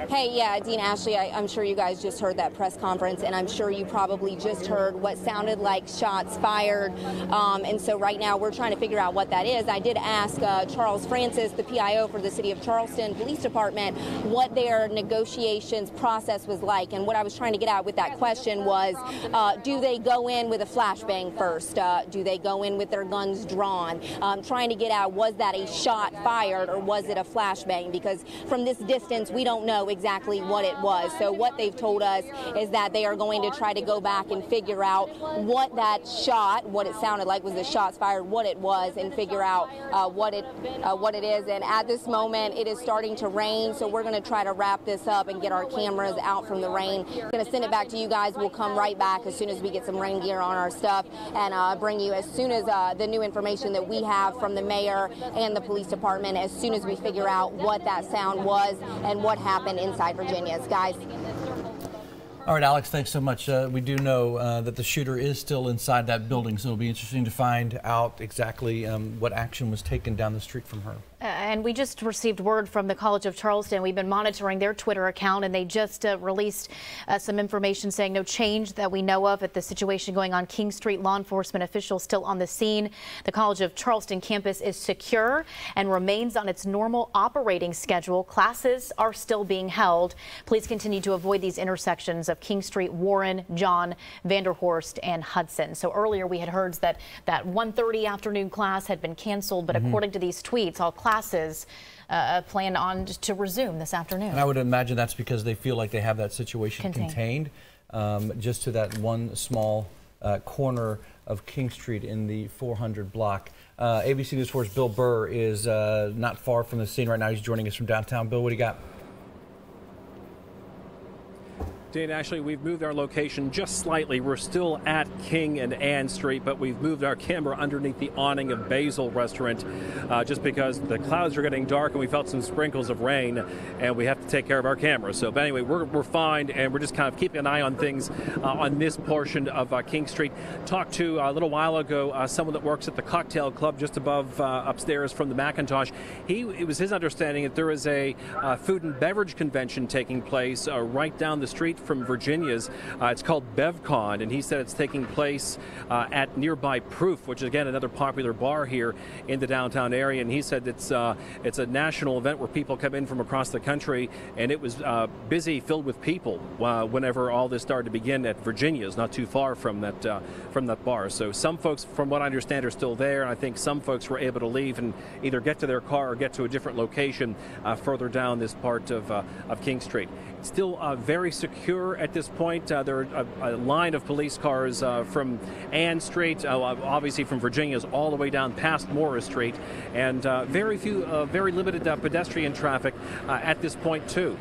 Hey, yeah, Dean Ashley, I'm sure you guys just heard that press conference, and I'm sure you probably just heard what sounded like shots fired. And so right now we're trying to figure out what that is. I did ask Charles Francis, the PIO for the City of Charleston Police Department, what their negotiations process was like. And what I was trying to get at with that question was, do they go in with a flashbang first? Do they go in with their guns drawn? Trying to get at, was that a shot fired or was it a flashbang? Because from this distance, we don't know exactly what it was. So what they've told us is that they are going to try to go back and figure out what that shot, what it sounded like was the shots fired, what it was, and figure out what it is. And at this moment, it is starting to rain, so we're going to try to wrap this up and get our cameras out from the rain. We're going to send it back to you guys. We'll come right back as soon as we get some rain gear on our stuff and bring you as soon as the new information that we have from the mayor and the police department, as soon as we figure out what that sound was and what happened inside Virginia's. Guys. All right, Alex, thanks so much. We do know that the shooter is still inside that building, so it'll be interesting to find out exactly what action was taken down the street from her. And we just received word from the College of Charleston. We've been monitoring their Twitter account, and they just released some information saying no change that we know of at the situation going on King Street. Law enforcement officials still on the scene. The College of Charleston campus is secure and remains on its normal operating schedule. Classes are still being held. Please continue to avoid these intersections of King Street, Warren, John, Vanderhorst, and Hudson. So earlier we had heard that 1:30 afternoon class had been canceled, but according to these tweets, all classes plan on to resume this afternoon. And I would imagine that's because they feel like they have that situation contained just to that one small corner of King Street in the 400 block. ABC News 4's Bill Burr is not far from the scene right now. He's joining us from downtown. Bill, what do you got? Dan, actually, we've moved our location just slightly. We're still at King and Ann Street, but we've moved our camera underneath the awning of Basil Restaurant just because the clouds are getting dark and we felt some sprinkles of rain and we have to take care of our camera. So, but anyway, we're fine and we're just kind of keeping an eye on things on this portion of King Street. Talked to a little while ago someone that works at the Cocktail Club just above upstairs from the Macintosh. It was his understanding that there is a food and beverage convention taking place right down the street from Virginia's. It's called BevCon, and he said it's taking place at nearby Proof, which is again another popular bar here in the downtown area. And he said it's a national event where people come in from across the country, and it was busy, filled with people whenever all this started to begin at Virginia's, not too far from that bar. So some folks, from what I understand, are still there, and I think some folks were able to leave and either get to their car or get to a different location further down this part of King Street. It's still very secure at this point. There are a line of police cars from Ann Street, obviously from Virginia's, all the way down past Morris Street, and very limited pedestrian traffic at this point too.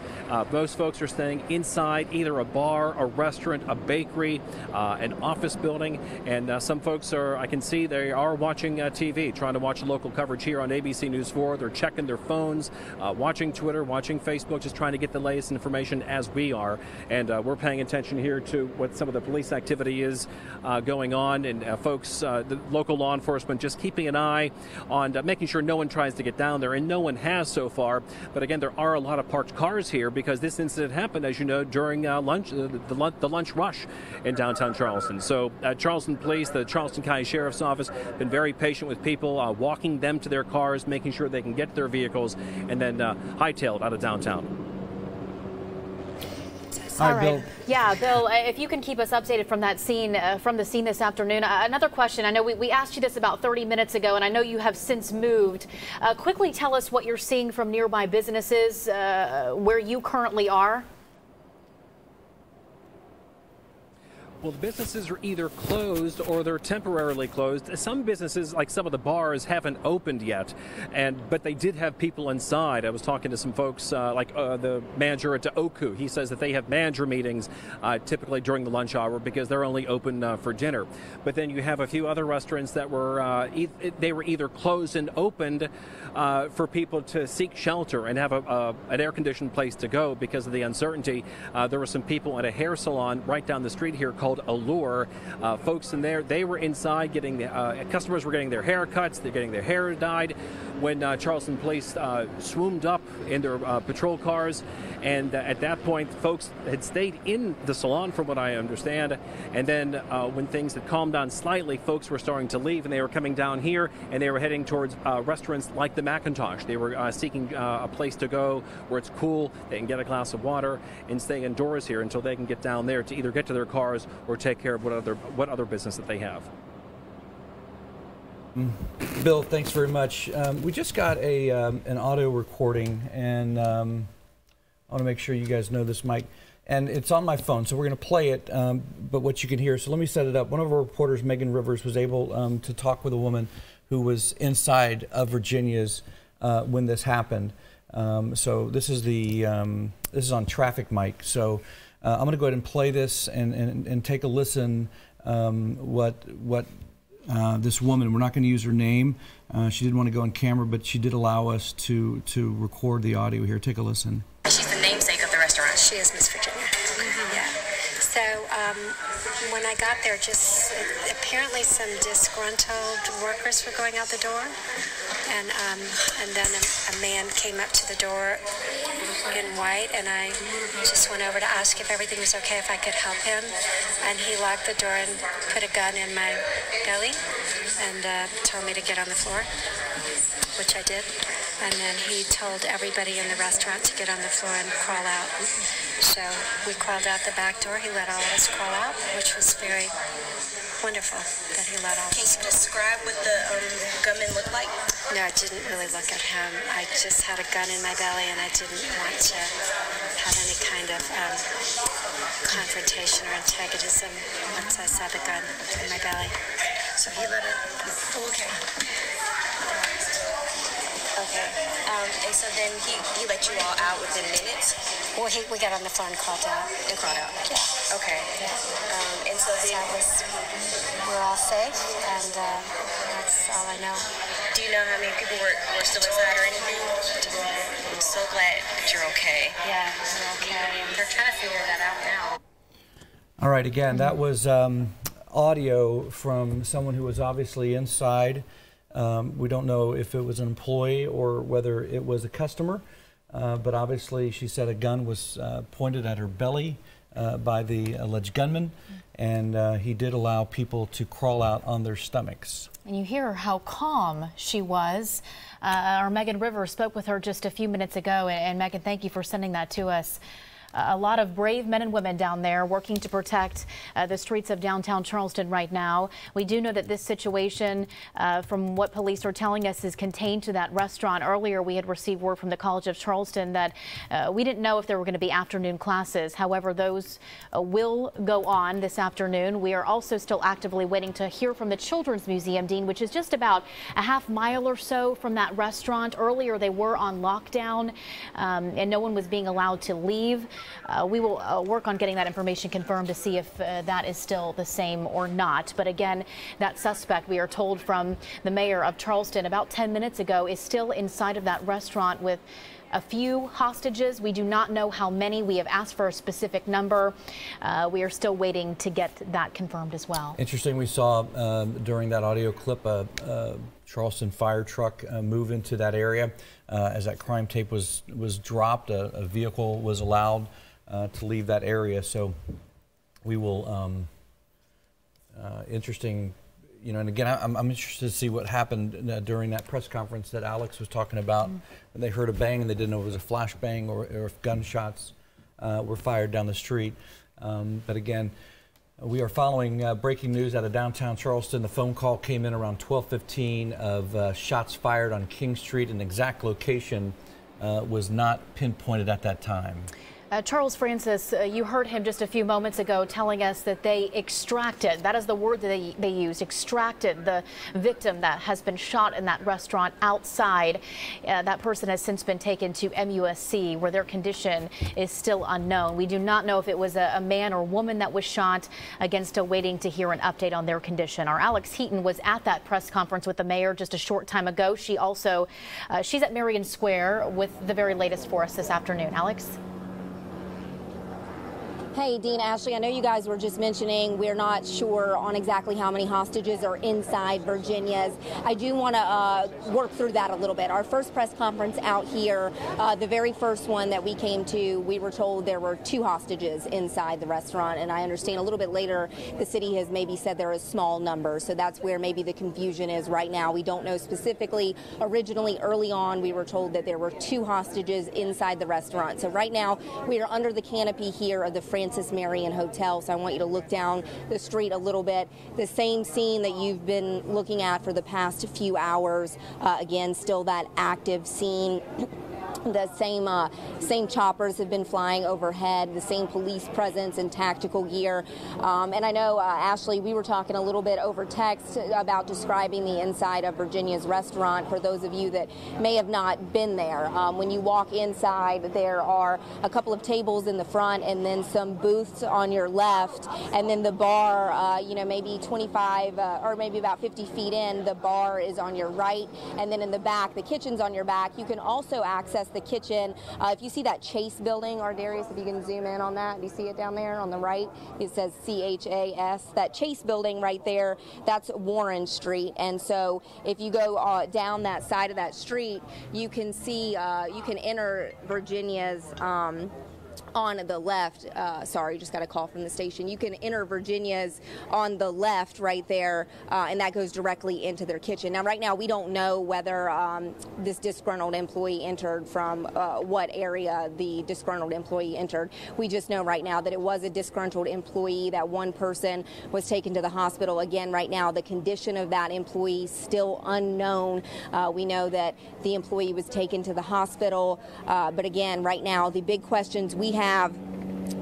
Most folks are staying inside either a bar, a restaurant, a bakery, an office building, and some folks I can see they are watching TV, trying to watch local coverage here on ABC News 4. They're checking their phones, watching Twitter, watching Facebook, just trying to get the latest information as we are, and we're paying attention here to what some of the police activity is going on, and folks, the local law enforcement just keeping an eye on making sure no one tries to get down there, and no one has so far. But again, there are a lot of parked cars here because this incident happened, as you know, during lunch, the lunch rush in downtown Charleston. So Charleston Police, the Charleston County Sheriff's Office, been very patient with people, walking them to their cars, making sure they can get to their vehicles, and then hightailed out of downtown. All right. Bill. Yeah, Bill, if you can keep us updated from that scene, from the scene this afternoon. Another question. I know we asked you this about 30 minutes ago, and I know you have since moved. Quickly tell us what you're seeing from nearby businesses where you currently are. Well, the businesses are either closed or they're temporarily closed. Some businesses, like some of the bars, haven't opened yet, but they did have people inside. I was talking to some folks, like the manager at Oku. He says that they have manager meetings typically during the lunch hour because they're only open for dinner. But then you have a few other restaurants that were they were either closed and opened for people to seek shelter and have an air-conditioned place to go because of the uncertainty. There were some people at a hair salon right down the street here called Allure. Folks in there, they were inside getting customers were getting their haircuts, they're getting their hair dyed when Charleston Police swooped up in their patrol cars, and at that point folks had stayed in the salon from what I understand, and then when things had calmed down slightly, folks were starting to leave and they were coming down here and they were heading towards restaurants like the Macintosh. They were seeking a place to go where it's cool, they can get a glass of water and stay indoors here until they can get down there to either get to their cars or take care of what other business that they have. Bill, thanks very much. We just got an audio recording, and I want to make sure you guys know this, Mike. And it's on my phone, so we're going to play it, but what you can hear. So let me set it up. One of our reporters, Megan Rivers, was able to talk with a woman who was inside of Virginia's when this happened. So this is this is on traffic, Mike. So I'm going to go ahead and play this and take a listen. What this woman, we're not going to use her name. She didn't want to go on camera, but she did allow us to record the audio here. Take a listen. She's the namesake of the restaurant. She is Miss Virginia. Mm-hmm. Yeah. So when I got there, just apparently some disgruntled workers were going out the door, and then a man came up to the door in white, and I just went over to ask if everything was okay, if I could help him, and he locked the door and put a gun in my belly and told me to get on the floor, which I did, and then he told everybody in the restaurant to get on the floor and crawl out. So we crawled out the back door. He let all of us crawl out, which was very wonderful that he let all of us. Can you describe what the gunman looked like? No, I didn't really look at him. I just had a gun in my belly, and I didn't want to have any kind of confrontation or antagonism once I saw the gun in my belly. So he let it. Oh, okay. Okay. And so then he let you all out within minutes? Well, we got on the phone, called out. And called out? Yeah. Okay. Yeah. And so then... we're all safe, and that's all I know. Do you know how many people were still inside or anything? I'm so glad that you're okay. Yeah, we're okay. They're trying to figure that out now. All right, again, that was audio from someone who was obviously inside. We don't know if it was an employee or whether it was a customer, but obviously she said a gun was pointed at her belly by the alleged gunman, and he did allow people to crawl out on their stomachs. And you hear how calm she was. Our Megan Rivers spoke with her just a few minutes ago, and Megan, thank you for sending that to us. A lot of brave men and women down there working to protect the streets of downtown Charleston right now. We do know that this situation, from what police are telling us, is contained to that restaurant. Earlier, we had received word from the College of Charleston that we didn't know if there were going to be afternoon classes. However, those will go on this afternoon. We are also still actively waiting to hear from the Children's Museum, Dean, which is just about a half mile or so from that restaurant. Earlier, they were on lockdown, and no one was being allowed to leave. We will work on getting that information confirmed to see if that is still the same or not. But again, that suspect, we are told from the mayor of Charleston about 10 minutes ago, is still inside of that restaurant with a few hostages. We do not know how many. We have asked for a specific number. We are still waiting to get that confirmed as well. Interesting, we saw during that audio clip a Charleston fire truck move into that area. As that crime tape was dropped, a vehicle was allowed to leave that area. So we will, interesting, you know, and again, I'm interested to see what happened during that press conference that Alex was talking about. They heard a bang and they didn't know if it was a flash bang or if gunshots were fired down the street. But again, we are following breaking news out of downtown Charleston. The phone call came in around 12:15 of shots fired on King Street. An exact location was not pinpointed at that time. Charles Francis, you heard him just a few moments ago telling us that they extracted, that is the word that they used, extracted the victim that has been shot in that restaurant outside. That person has since been taken to MUSC, where their condition is still unknown. We do not know if it was a man or woman that was shot. Again, still waiting to hear an update on their condition. Our Alex Heaton was at that press conference with the mayor just a short time ago. She also, she's at Marion Square with the very latest for us this afternoon. Alex? Hey, Dean, Ashley, I know you guys were just mentioning we're not sure on exactly how many hostages are inside Virginia's. I do want to work through that a little bit. Our first press conference out here, the very first one that we came to, we were told there were 2 hostages inside the restaurant. And I understand a little bit later the city has maybe said there is a small number. So that's where maybe the confusion is right now. We don't know specifically. Originally, early on, we were told that there were 2 hostages inside the restaurant. So right now, we are under the canopy here of the Francis Marion Hotel, so I want you to look down the street a little bit. The same scene that you've been looking at for the past few hours. Again, still that active scene. The same choppers have been flying overhead, the same police presence and tactical gear. And I know, Ashley, we were talking a little bit over text about describing the inside of Virginia's restaurant for those of you that may have not been there. When you walk inside, there are a couple of tables in the front and then some booths on your left. And then the bar, you know, maybe 25 or maybe about 50 feet in, the bar is on your right. And then in the back, the kitchen's on your back. You can also access the kitchen. If you see that Chase building, or Darius, if you can zoom in on that, do you see it down there on the right? It says CHAS. That Chase building right there, that's Warren Street. And so if you go down that side of that street, you can see, you can enter Virginia's on the left. Sorry, just got a call from the station. You can enter Virginia's on the left right there, and that goes directly into their kitchen. Now, right now, we don't know whether this disgruntled employee entered from what area the disgruntled employee entered. We just know right now that it was a disgruntled employee. That one person was taken to the hospital. Again, right now, the condition of that employee still unknown. We know that the employee was taken to the hospital, but again, right now, the big questions we have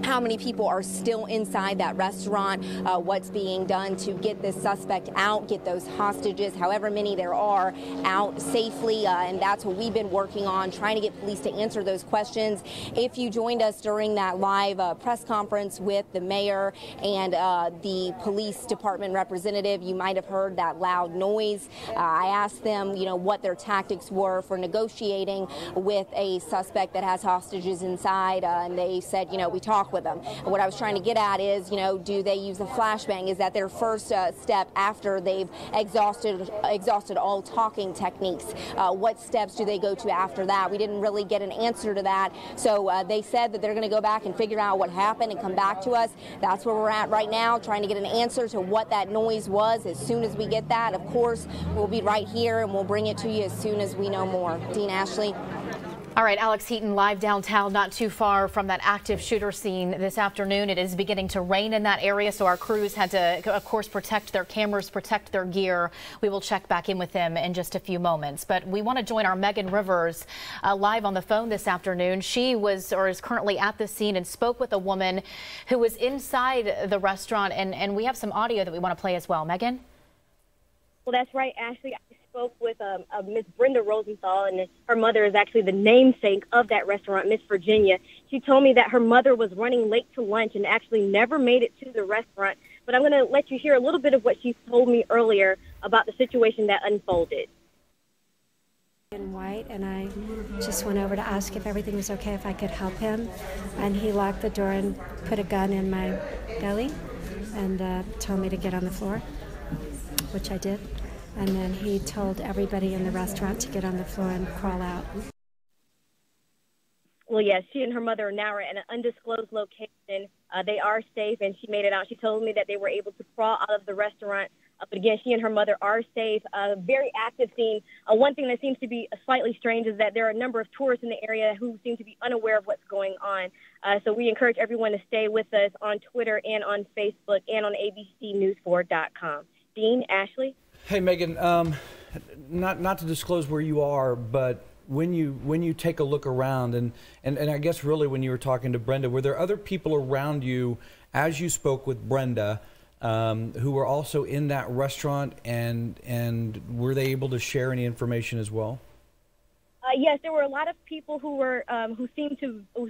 how many people are still inside that restaurant, what's being done to get this suspect out, get those hostages, however many there are, out safely. And that's what we've been working on, trying to get police to answer those questions. If you joined us during that live press conference with the mayor and the police department representative, you might have heard that loud noise. I asked them, what their tactics were for negotiating with a suspect that has hostages inside, and they said, we talk with them. And what I was trying to get at is, do they use a flashbang? Is that their first step after they've exhausted all talking techniques? What steps do they go to after that? We didn't really get an answer to that. So they said that they're going to go back and figure out what happened and come back to us. That's where we're at right now, trying to get an answer to what that noise was. As soon as we get that, of course, we'll be right here and we'll bring it to you as soon as we know more. Dean, Ashley. All right, Alex Heaton, live downtown, not too far from that active shooter scene this afternoon. It is beginning to rain in that area, so our crews had to, of course, protect their cameras, protect their gear. We will check back in with them in just a few moments. But we want to join our Megan Rivers live on the phone this afternoon. She was or is currently at the scene and spoke with a woman who was inside the restaurant, and we have some audio that we want to play as well. Megan? Well, that's right, Ashley. Spoke with Miss Brenda Rosenthal, and her mother is actually the namesake of that restaurant, Miss Virginia. She told me that her mother was running late to lunch and actually never made it to the restaurant. But I'm going to let you hear a little bit of what she told me earlier about the situation that unfolded. In white, and I just went over to ask if everything was okay, if I could help him, and he locked the door and put a gun in my belly and told me to get on the floor, which I did. And then he told everybody in the restaurant to get on the floor and crawl out. Well, yes, she and her mother now are at an undisclosed location. They are safe, and she made it out. She told me that they were able to crawl out of the restaurant. But again, she and her mother are safe. Very active scene. One thing that seems to be slightly strange is that there are a number of tourists in the area who seem to be unaware of what's going on. So we encourage everyone to stay with us on Twitter and on Facebook and on abcnews4.com. Dean, Ashley? Hey, Megan, not to disclose where you are, but when you take a look around, and I guess really when you were talking to Brenda, were there other people around you as you spoke with Brenda who were also in that restaurant, and were they able to share any information as well? Yes, there were a lot of people who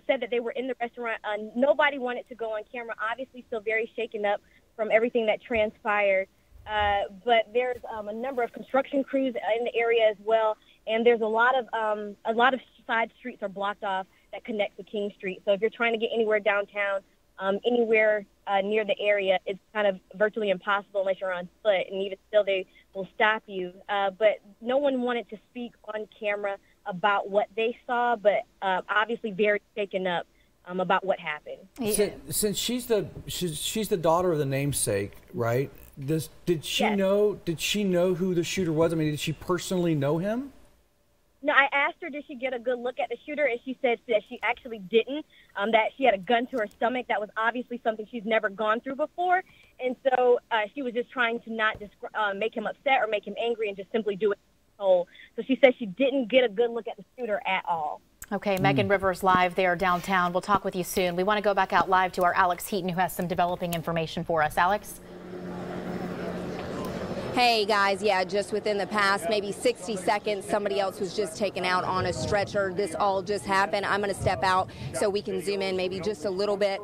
said that they were in the restaurant. Nobody wanted to go on camera, obviously still very shaken up from everything that transpired. But there's a number of construction crews in the area as well, and there's a lot of side streets are blocked off that connect to King Street. So if you're trying to get anywhere downtown, anywhere near the area, it's kind of virtually impossible unless you're on foot, and even still they will stop you. But no one wanted to speak on camera about what they saw, but obviously very shaken up about what happened. Since she's the daughter of the namesake, right? Did she know who the shooter was? I mean, did she personally know him? No, I asked her, did she get a good look at the shooter, and she said that she actually didn't, that she had a gun to her stomach. That was obviously something she's never gone through before, and so she was just trying to not make him upset or make him angry and just simply do it whole. So she said she didn't get a good look at the shooter at all. Okay, Megan Rivers live there downtown. We'll talk with you soon. We want to go back out live to our Alex Heaton, who has some developing information for us. Alex? Hey guys, yeah, just within the past maybe 60 seconds, somebody else was just taken out on a stretcher. This all just happened. I'm going to step out so we can zoom in maybe just a little bit.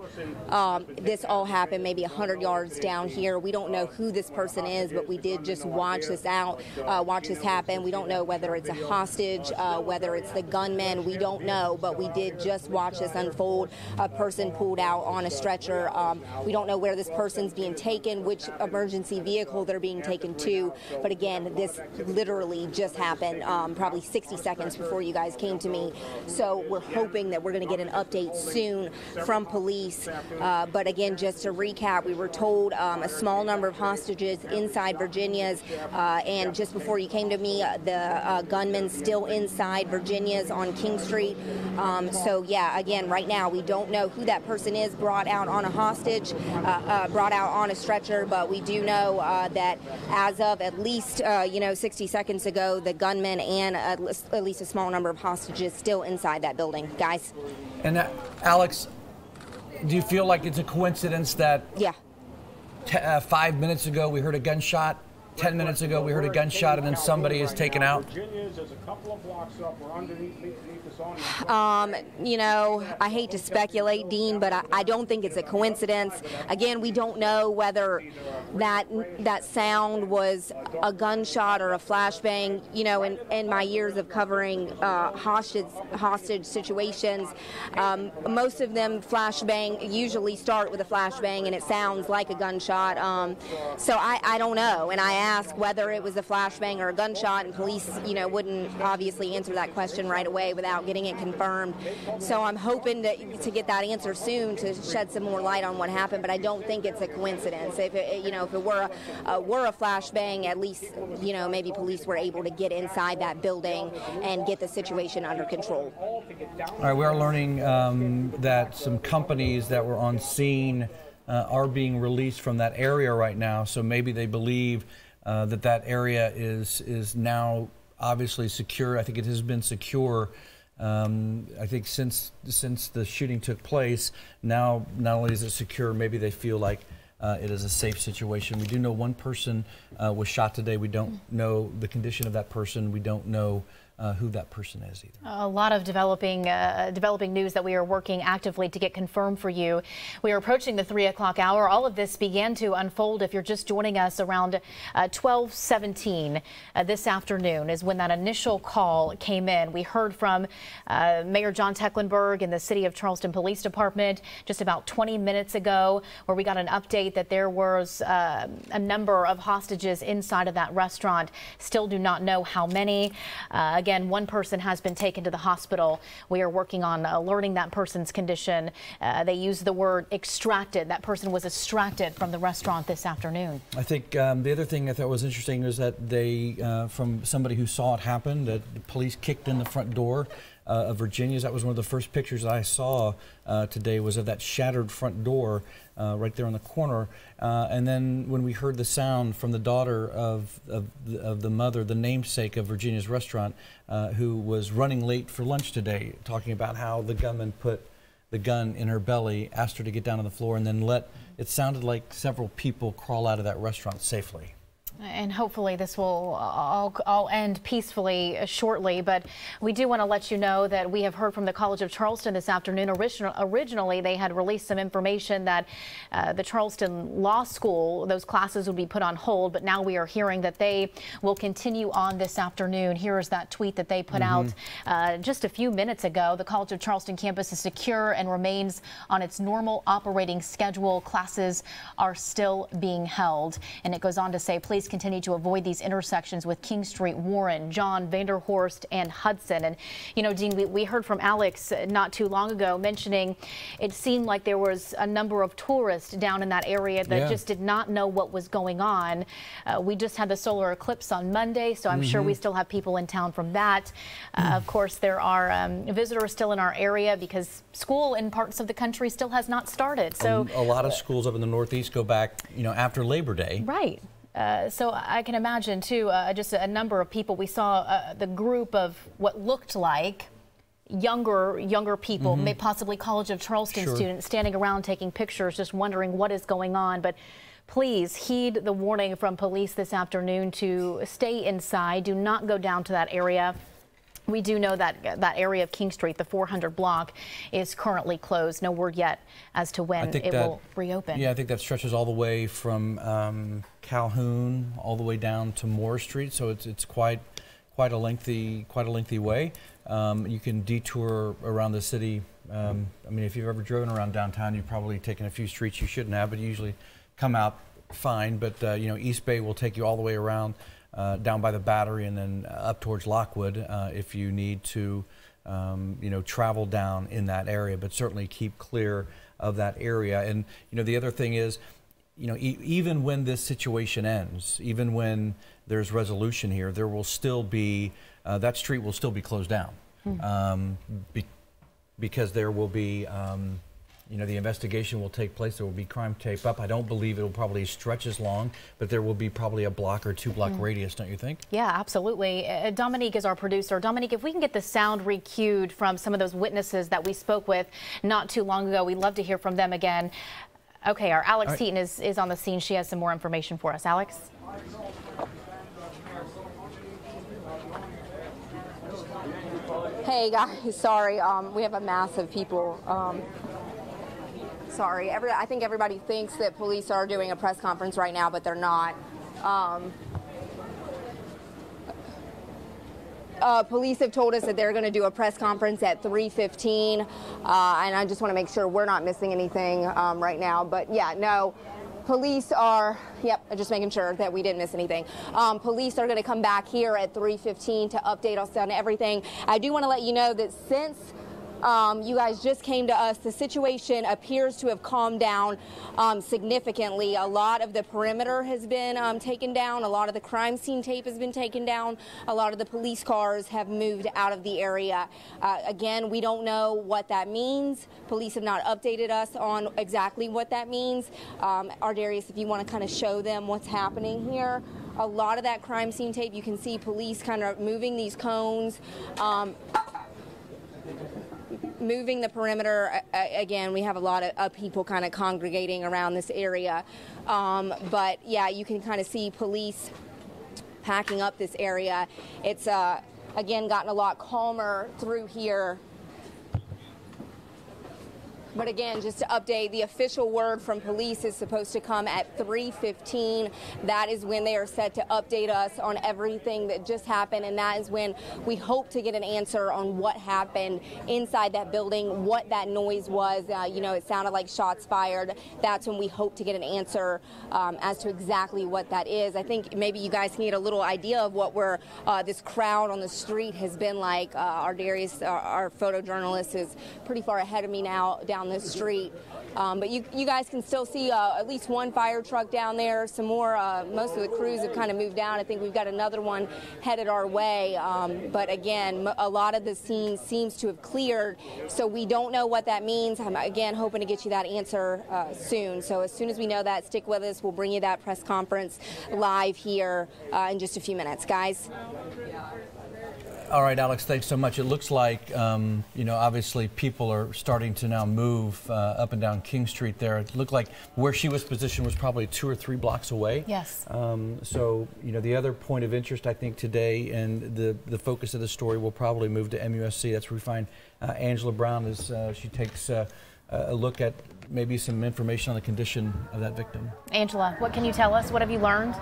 This all happened maybe 100 yards down here. We don't know who this person is, but we did just watch this happen. We don't know whether it's a hostage, whether it's the gunman. We don't know, but we did just watch this unfold. A person pulled out on a stretcher. We don't know where this person's being taken, which emergency vehicle they're being taken to. But again, this literally just happened probably 60 seconds before you guys came to me. So we're hoping that we're going to get an update soon from police. But again, just to recap, we were told a small number of hostages inside Virginia's. And just before you came to me, the gunman still inside Virginia's on King Street. So yeah, again, right now we don't know who that person is brought out on a hostage, brought out on a stretcher. But we do know that as of at least 60 seconds ago, the gunman and at least a small number of hostages still inside that building. Guys. And Alex, Do you feel like it's a coincidence that 5 minutes ago we heard a gunshot, 10 minutes ago we heard a gunshot, and then somebody is taken out? Virginia's is a couple of blocks up. We're underneath this You know, I hate to speculate, Dean, but I don't think it's a coincidence. Again, we don't know whether that sound was a gunshot or a flashbang. You know, in my years of covering hostage situations, most of them flashbang usually start with a flashbang, and it sounds like a gunshot. So I don't know, and I asked whether it was a flashbang or a gunshot, and police, you know, wouldn't obviously answer that question right away without getting it confirmed. So I'm hoping to get that answer soon to shed some more light on what happened, but I don't think it's a coincidence. If it, you know, if it were a flashbang, at least, you know, maybe police were able to get inside that building and get the situation under control. All right, we are learning that some companies that were on scene are being released from that area right now, so maybe they believe that area is now obviously secure. I think it has been secure. I think since the shooting took place, now not only is it secure, maybe they feel like it is a safe situation. We do know one person was shot today. We don't know the condition of that person. We don't know who that person is either. A lot of developing news that we are working actively to get confirmed for you. We are approaching the 3 o'clock hour. All of this began to unfold, if you're just joining us, around 12:17 this afternoon is when that initial call came in. We heard from Mayor John Tecklenburg in the City of Charleston Police Department just about 20 minutes ago, where we got an update that there was a number of hostages inside of that restaurant. Still do not know how many. Again, one person has been taken to the hospital. We are working on learning that person's condition. They used the word extracted. That person was extracted from the restaurant this afternoon. I think the other thing I thought was interesting was that they, from somebody who saw it happen, that the police kicked in the front door of Virginia's. That was one of the first pictures that I saw today, was of that shattered front door right there on the corner. And then when we heard the sound from the daughter of the mother, the namesake of Virginia's restaurant, who was running late for lunch today, talking about how the gunman put the gun in her belly, asked her to get down on the floor, and then it sounded like several people crawl out of that restaurant safely. And hopefully this will all end peacefully shortly. But we do want to let you know that we have heard from the College of Charleston this afternoon. Originally, they had released some information that the Charleston Law School, those classes would be put on hold. But now we are hearing that they will continue on this afternoon. Here is that tweet that they put out just a few minutes ago. The College of Charleston campus is secure and remains on its normal operating schedule. Classes are still being held. And it goes on to say, please continue to avoid these intersections with King Street, Warren, John, Vanderhorst, and Hudson. And, you know, Dean, we heard from Alex not too long ago mentioning it seemed like there was a number of tourists down in that area that just did not know what was going on. We just had the solar eclipse on Monday, so I'm sure we still have people in town from that. Of course, there are visitors still in our area because school in parts of the country still has not started. So a lot of schools up in the Northeast go back, you know, after Labor Day. Right. So I can imagine, too, just a number of people. We saw the group of what looked like younger people, maybe possibly College of Charleston students, standing around taking pictures, just wondering what is going on. But please heed the warning from police this afternoon to stay inside. Do not go down to that area. We do know that that area of King Street, the 400 block, is currently closed. No word yet as to when it will reopen. Yeah, I think that stretches all the way from Calhoun all the way down to Moore Street. So it's quite a lengthy way. You can detour around the city. I mean, if you've ever driven around downtown, you've probably taken a few streets you shouldn't have, but you usually come out fine. But you know, East Bay will take you all the way around. Down by the Battery and then up towards Lockwood if you need to, you know, travel down in that area, but certainly keep clear of that area. And, you know, the other thing is, you know, even when this situation ends, even when there's resolution here, there will still be, that street will still be closed down because there will be You know, the investigation will take place. There will be crime tape up. I don't believe it will probably stretch as long, but there will be probably a block or 2 block radius, don't you think? Yeah, absolutely. Dominique is our producer. Dominique, if we can get the sound re-cued from some of those witnesses that we spoke with not too long ago, we'd love to hear from them again. Okay, our Alex Seaton is on the scene. She has some more information for us. Alex? Hey guys, sorry, we have a mass of people. Sorry, I think everybody thinks that police are doing a press conference right now, but they're not. Police have told us that they're going to do a press conference at 3:15, and I just want to make sure we're not missing anything right now. But yeah, no, police are, just making sure that we didn't miss anything. Police are going to come back here at 3:15 to update us on everything. I do want to let you know that since you guys just came to us, the situation appears to have calmed down significantly. A lot of the perimeter has been taken down. A lot of the crime scene tape has been taken down. A lot of the police cars have moved out of the area. Again, we don't know what that means. Police have not updated us on exactly what that means. Ardarius, if you want to kind of show them what's happening here. A lot of that crime scene tape, you can see police kind of moving these cones. Moving the perimeter. Again, we have a lot of people kind of congregating around this area. But yeah, you can kind of see police packing up this area. It's, again, gotten a lot calmer through here. But again, just to update, the official word from police is supposed to come at 3:15. That is when they are set to update us on everything that just happened, and that is when we hope to get an answer on what happened inside that building, what that noise was. You know, it sounded like shots fired. That's when we hope to get an answer as to exactly what that is. I think maybe you guys can get a little idea of what this crowd on the street has been like. Ardarius, our photojournalist, is pretty far ahead of me now down the street. But you guys can still see at least one fire truck down there. Some more, most of the crews have kind of moved down. I think we've got another one headed our way. But again, a lot of the scene seems to have cleared. So we don't know what that means. I'm again hoping to get you that answer soon. So as soon as we know that, stick with us. We'll bring you that press conference live here in just a few minutes, guys. All right, Alex, thanks so much. It looks like, you know, obviously people are starting to now move up and down King Street there. It looked like where she was positioned was probably 2 or 3 blocks away. Yes. So, you know, the other point of interest, I think, today, and the focus of the story will probably move to MUSC. That's where we find Angela Brown as she takes a look at maybe some information on the condition of that victim. Angela, what can you tell us? What have you learned?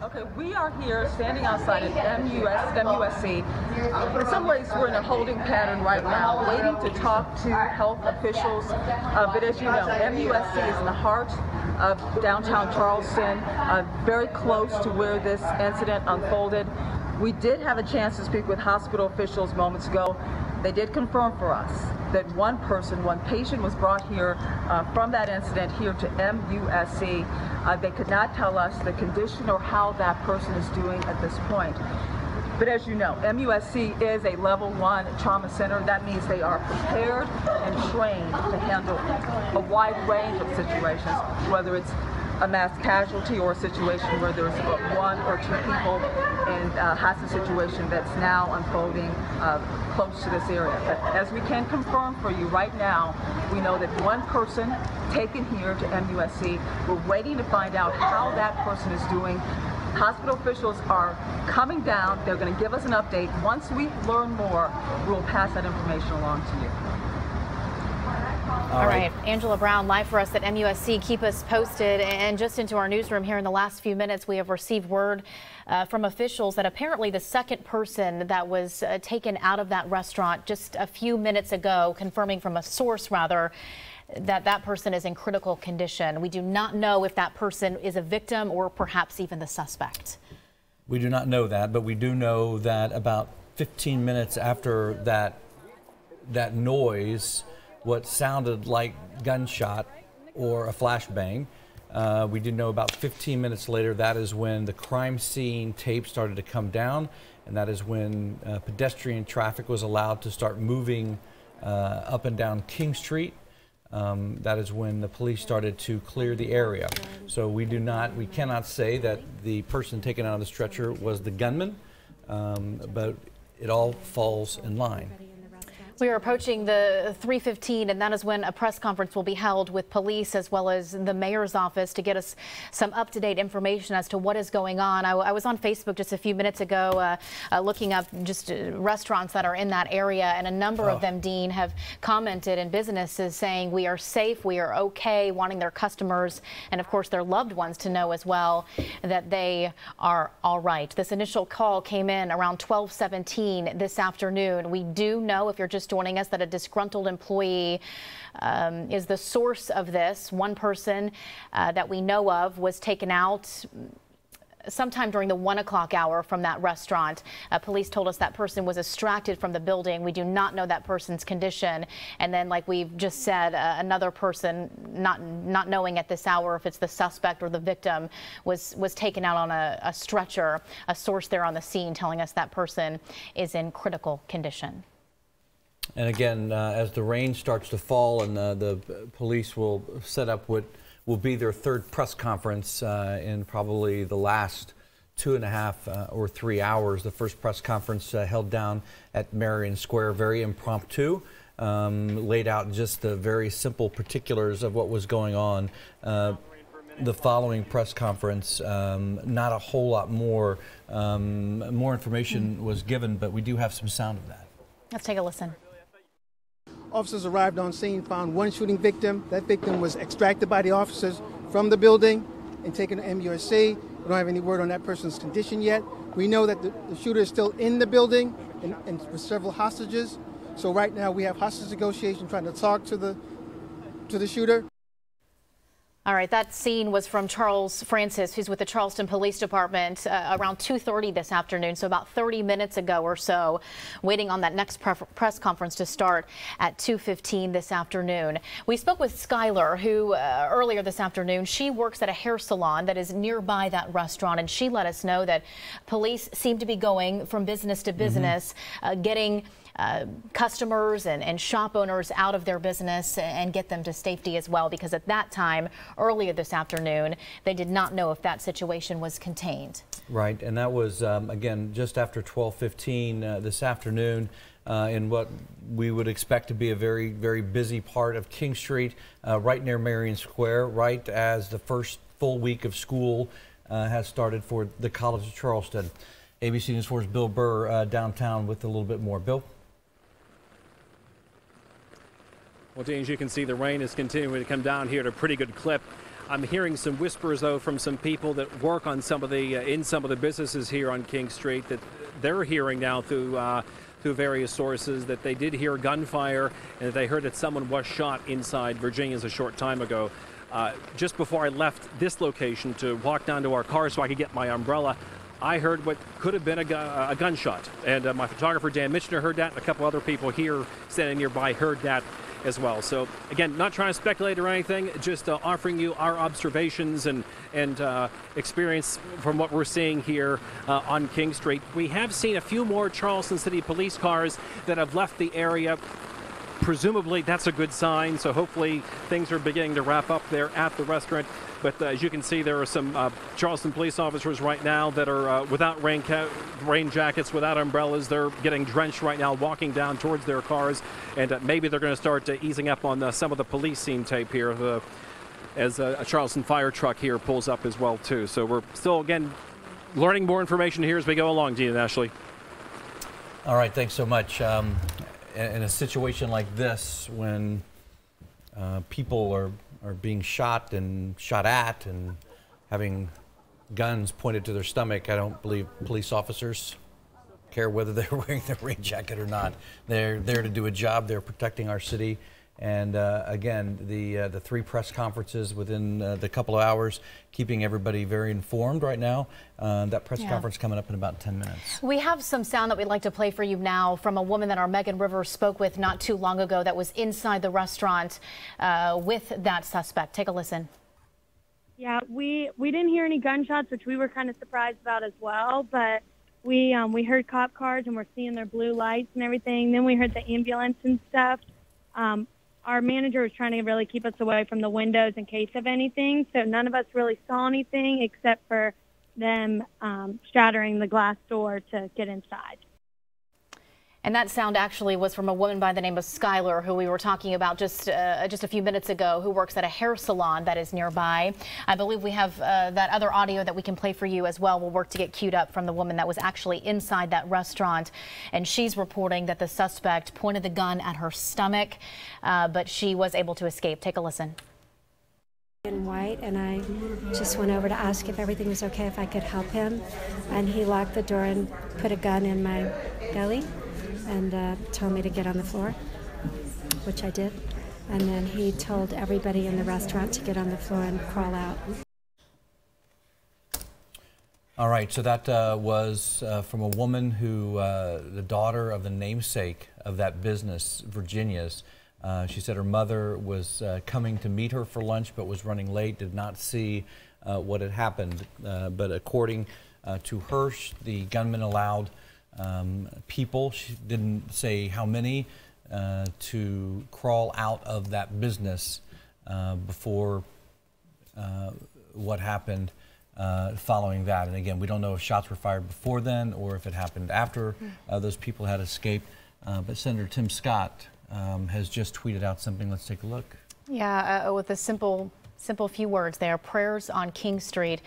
Okay, we are here standing outside at MUSC. In some ways, we're in a holding pattern right now, waiting to talk to health officials. But as you know, MUSC is in the heart of downtown Charleston, very close to where this incident unfolded. We did have a chance to speak with hospital officials moments ago. They did confirm for us that one patient was brought here from that incident here to MUSC. They could not tell us the condition or how that person is doing at this point. But as you know, MUSC is a level 1 trauma center. That means they are prepared and trained to handle a wide range of situations, whether it's a mass casualty or a situation where there's 1 or 2 people in a hostage situation that's now unfolding close to this area. But as we can confirm for you right now, we know that one person taken here to MUSC. We're waiting to find out how that person is doing. Hospital officials are coming down. They're going to give us an update. Once we learn more, we'll pass that information along to you. All right, Angela Brown, live for us at MUSC. Keep us posted. And just into our newsroom here in the last few minutes, we have received word from officials that apparently the second person that was taken out of that restaurant just a few minutes ago, confirming from a source rather, that person is in critical condition. We do not know if that person is a victim or perhaps even the suspect. We do not know that, but we do know that about 15 minutes after that noise, what sounded like gunshot or a flashbang, we did know about 15 minutes later that is when the crime scene tape started to come down, and that is when pedestrian traffic was allowed to start moving up and down King Street. That is when the police started to clear the area. So we cannot say that the person taken out of the stretcher was the gunman, but it all falls in line. We are approaching the 3:15, and that is when a press conference will be held with police as well as the mayor's office to get us some up-to-date information as to what is going on. I was on Facebook just a few minutes ago looking up just restaurants that are in that area, and a number of them, Dean, have commented, and businesses saying we are safe, we are okay, wanting their customers and of course their loved ones to know as well that they are all right. This initial call came in around 12:17 this afternoon. We do know, if you're just joining us, that a disgruntled employee is the source of this. One person that we know of was taken out sometime during the 1 o'clock hour from that restaurant. Police told us that person was extracted from the building. We do not know that person's condition. And then, like we've just said, another person, not knowing at this hour if it's the suspect or the victim, was taken out on a stretcher. A source there on the scene telling us that person is in critical condition. And again, as the rain starts to fall, and the police will set up what will be their third press conference in probably the last 2.5 or 3 hours. The first press conference held down at Marion Square, very impromptu, laid out just the very simple particulars of what was going on. The following press conference, not a whole lot more. More information was given, but we do have some sound of that. Let's take a listen. Officers arrived on scene, found one shooting victim. That victim was extracted by the officers from the building and taken to MUSC. We don't have any word on that person's condition yet. We know that the shooter is still in the building and with several hostages. So right now we have hostage negotiation trying to talk to the shooter. All right, that scene was from Charles Francis, who's with the Charleston Police Department, around 2:30 this afternoon, so about 30 minutes ago or so, waiting on that next press conference to start at 2:15 this afternoon. We spoke with Skylar, who earlier this afternoon, she works at a hair salon that is nearby that restaurant, and she let us know that police seem to be going from business to business, getting customers and shop owners out of their business and get them to safety as well, because at that time earlier this afternoon they did not know if that situation was contained. Right, and that was again just after 12:15 this afternoon in what we would expect to be a very, very busy part of King Street, right near Marion Square, right as the first full week of school has started for the College of Charleston. ABC News 4's Bill Burr downtown with a little bit more. Bill? Well, Dean, as you can see, the rain is continuing to come down here at a pretty good clip. I'm hearing some whispers, though, from some people that work on some of the in some of the businesses here on King Street, that they're hearing now through various sources that they did hear gunfire and that they heard that someone was shot inside Virginia's a short time ago. Just before I left this location to walk down to our car so I could get my umbrella, I heard what could have been a gunshot. And my photographer, Dan Michener, heard that, and a couple other people here standing nearby heard that as well. So again, not trying to speculate or anything, just offering you our observations and experience from what we're seeing here on King Street. We have seen a few more Charleston City police cars that have left the area. Presumably that's a good sign, so hopefully things are beginning to wrap up there at the restaurant. But as you can see, there are some Charleston police officers right now that are without rain jackets, without umbrellas. They're getting drenched right now, walking down towards their cars, and maybe they're going to start easing up on some of the police scene tape here as a Charleston fire truck here pulls up as well, too. So we're still, again, learning more information here as we go along, Dean and Ashley. All right, thanks so much. In a situation like this, when people are being shot and shot at and having guns pointed to their stomach, I don't believe police officers care whether they're wearing their rain jacket or not. They're there to do a job. They're protecting our city. And again, the three press conferences within the couple of hours, keeping everybody very informed right now. That press conference coming up in about 10 minutes. We have some sound that we'd like to play for you now from a woman that our Megan Rivers spoke with not too long ago that was inside the restaurant with that suspect. Take a listen. Yeah, we didn't hear any gunshots, which we were kind of surprised about as well. But we heard cop cars and we're seeing their blue lights and everything. Then we heard the ambulance and stuff. Our manager was trying to really keep us away from the windows in case of anything, so none of us really saw anything except for them shattering the glass door to get inside. And that sound actually was from a woman by the name of Skylar, who we were talking about just a few minutes ago, who works at a hair salon that is nearby. I believe we have that other audio that we can play for you as well. We'll work to get queued up from the woman that was actually inside that restaurant. And she's reporting that the suspect pointed the gun at her stomach, but she was able to escape. Take a listen. In white, and I just went over to ask if everything was okay, if I could help him. And he locked the door and put a gun in my belly and told me to get on the floor, which I did. And then he told everybody in the restaurant to get on the floor and crawl out. All right, so that was from a woman who, the daughter of the namesake of that business, Virginia's. She said her mother was coming to meet her for lunch but was running late, did not see what had happened. But according to her, the gunman allowed people, she didn't say how many, to crawl out of that business before what happened following that. And again, we don't know if shots were fired before then or if it happened after those people had escaped. But Senator Tim Scott has just tweeted out something. Let's take a look. Yeah, with a simple few words there. Prayers on King Street.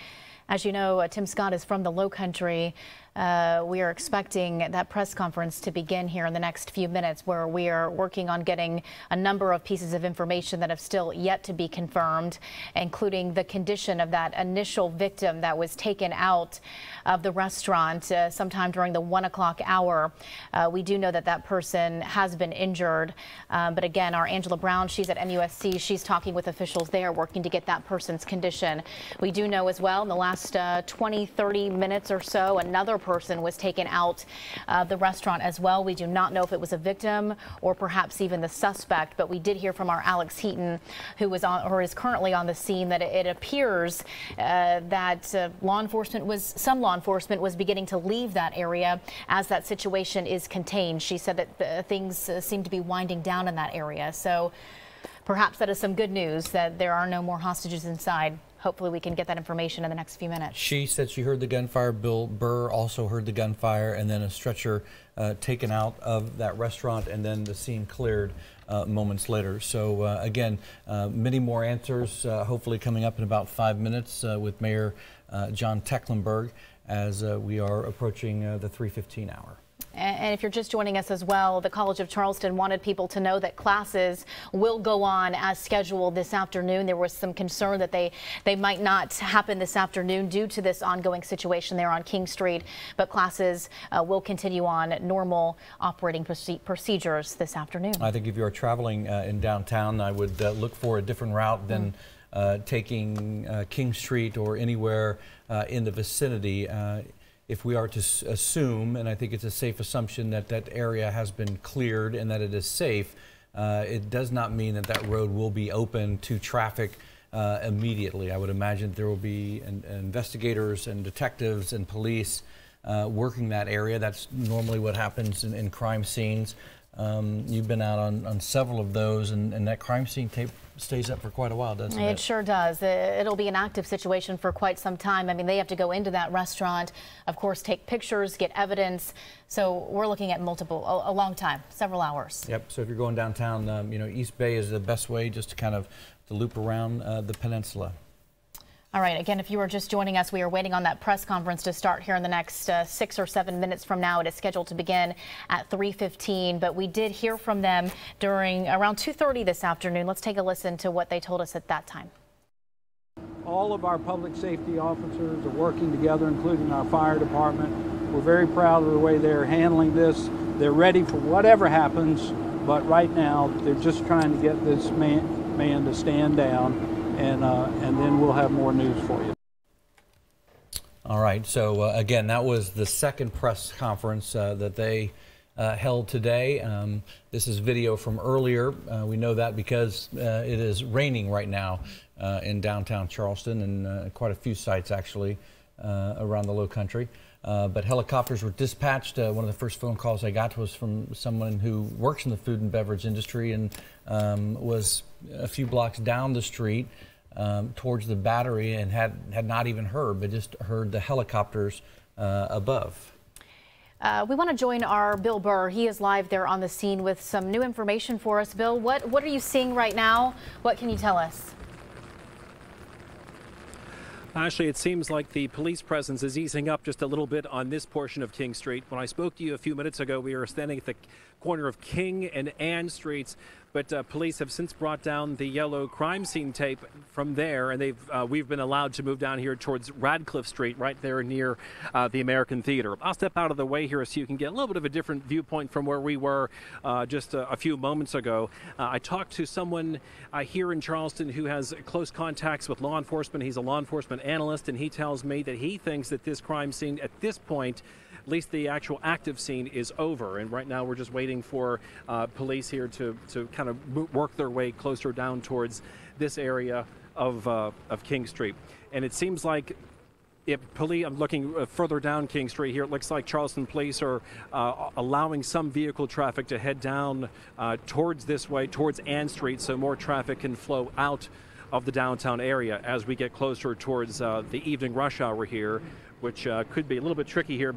As you know, Tim Scott is from the Low Country. We are expecting that press conference to begin here in the next few minutes, where we are working on getting a number of pieces of information that have still yet to be confirmed, including the condition of that initial victim that was taken out of the restaurant sometime during the 1 o'clock hour. We do know that that person has been injured, but again, our Angela Brown, she's at MUSC. She's talking with officials there, working to get that person's condition. We do know as well in the last 20-30 minutes or so, another person was taken out of the restaurant as well. We do not know if it was a victim or perhaps even the suspect, but we did hear from our Alex Heaton, who was on or is currently on the scene, that it appears that some law enforcement was beginning to leave that area as that situation is contained. She said that things seem to be winding down in that area. So perhaps that is some good news that there are no more hostages inside. Hopefully we can get that information in the next few minutes. She said she heard the gunfire. Bill Burr also heard the gunfire, and then a stretcher taken out of that restaurant, and then the scene cleared moments later. So again, many more answers hopefully coming up in about 5 minutes with Mayor John Tecklenburg as we are approaching the 3:15 hour. And if you're just joining us as well, the College of Charleston wanted people to know that classes will go on as scheduled this afternoon. There was some concern that they might not happen this afternoon due to this ongoing situation there on King Street, but classes will continue on normal operating procedures this afternoon. I think if you are traveling in downtown, I would look for a different route than taking King Street or anywhere in the vicinity. If we are to assume, and I think it's a safe assumption, that that area has been cleared and that it is safe, it does not mean that that road will be open to traffic immediately. I would imagine there will be investigators and detectives and police working that area. That's normally what happens in crime scenes. You've been out on several of those, and that crime scene tape stays up for quite a while, doesn't it? It sure does. It'll be an active situation for quite some time. I mean, they have to go into that restaurant, of course, take pictures, get evidence. So we're looking at a long time, several hours. Yep. So if you're going downtown, you know, East Bay is the best way just to kind of to loop around the peninsula. All right. Again, if you are just joining us, we are waiting on that press conference to start here in the next 6 or 7 minutes from now. It is scheduled to begin at 3:15, but we did hear from them during around 2:30 this afternoon. Let's take a listen to what they told us at that time. All of our public safety officers are working together, including our fire department. We're very proud of the way they're handling this. They're ready for whatever happens, but right now they're just trying to get this man to stand down. And then we'll have more news for you. All right. So again, that was the second press conference that they held today. This is video from earlier. We know that because it is raining right now in downtown Charleston, and quite a few sites actually around the Low Country. But helicopters were dispatched. One of the first phone calls I got was from someone who works in the food and beverage industry and was a few blocks down the street towards the battery and had not even heard, but just heard the helicopters above. We want to join our Bill Burr. He is live there on the scene with some new information for us. Bill, what are you seeing right now? What can you tell us? Ashley, it seems like the police presence is easing up just a little bit on this portion of King Street. When I spoke to you a few minutes ago, we were standing at the corner of King and Ann Streets, but police have since brought down the yellow crime scene tape from there, and we've been allowed to move down here towards Radcliffe Street, right there near the American Theater. I'll step out of the way here so you can get a little bit of a different viewpoint from where we were just a few moments ago. I talked to someone here in Charleston who has close contacts with law enforcement. He's a law enforcement analyst, and he tells me that he thinks that this crime scene at this point, at least the actual active scene, is over. And right now we're just waiting for police here to kind of work their way closer down towards this area of King Street. And it seems like I'm looking further down King Street here. It looks like Charleston police are allowing some vehicle traffic to head down towards this way, towards Ann Street, so more traffic can flow out of the downtown area as we get closer towards the evening rush hour here, which could be a little bit tricky here,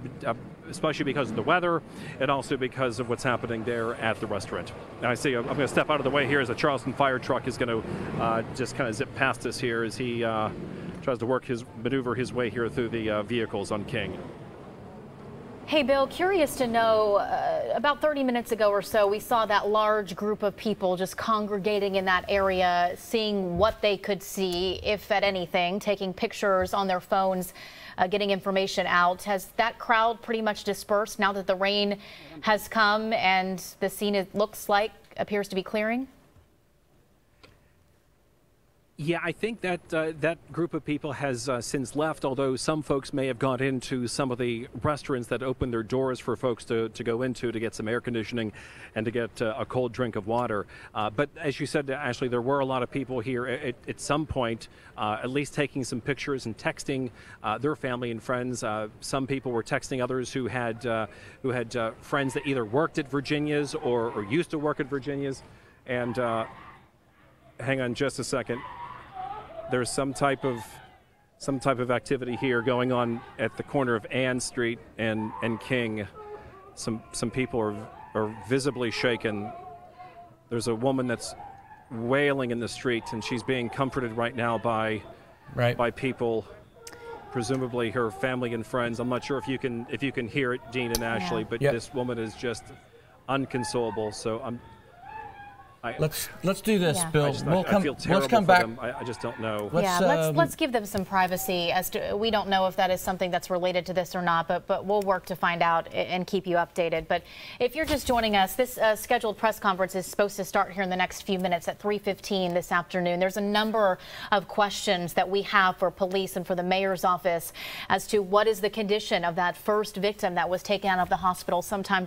especially because of the weather and also because of what's happening there at the restaurant. Now I see I'm going to step out of the way here as a Charleston fire truck is going to just kind of zip past us here as he tries to maneuver his way here through the vehicles on King. Hey, Bill, curious to know, about 30 minutes ago or so, we saw that large group of people just congregating in that area, seeing what they could see, if at anything, taking pictures on their phones, getting information out. Has that crowd pretty much dispersed now that the rain has come and the scene, it looks like, appears to be clearing? Yeah, I think that that group of people has since left, although some folks may have gone into some of the restaurants that opened their doors for folks to go into to get some air conditioning and to get a cold drink of water. But as you said, Ashley, there were a lot of people here at some point, at least taking some pictures and texting their family and friends. Some people were texting others who had friends that either worked at Virginia's or used to work at Virginia's. And hang on just a second. There's some type of activity here going on at the corner of Ann Street and King. Some people are visibly shaken. There's a woman that's wailing in the street, and she's being comforted right now by people, presumably her family and friends. I'm not sure if you can hear it, Dean and Ashley, but this woman is just unconsolable. So Let's do this, Bill. I feel terrible let's come for back. them. I just don't know. Let's give them some privacy. As to, we don't know if that is something that's related to this or not, but we'll work to find out and keep you updated. But if you're just joining us, this scheduled press conference is supposed to start here in the next few minutes at 3:15 this afternoon. There's a number of questions that we have for police and for the mayor's office as to what is the condition of that first victim that was taken out of the hospital sometime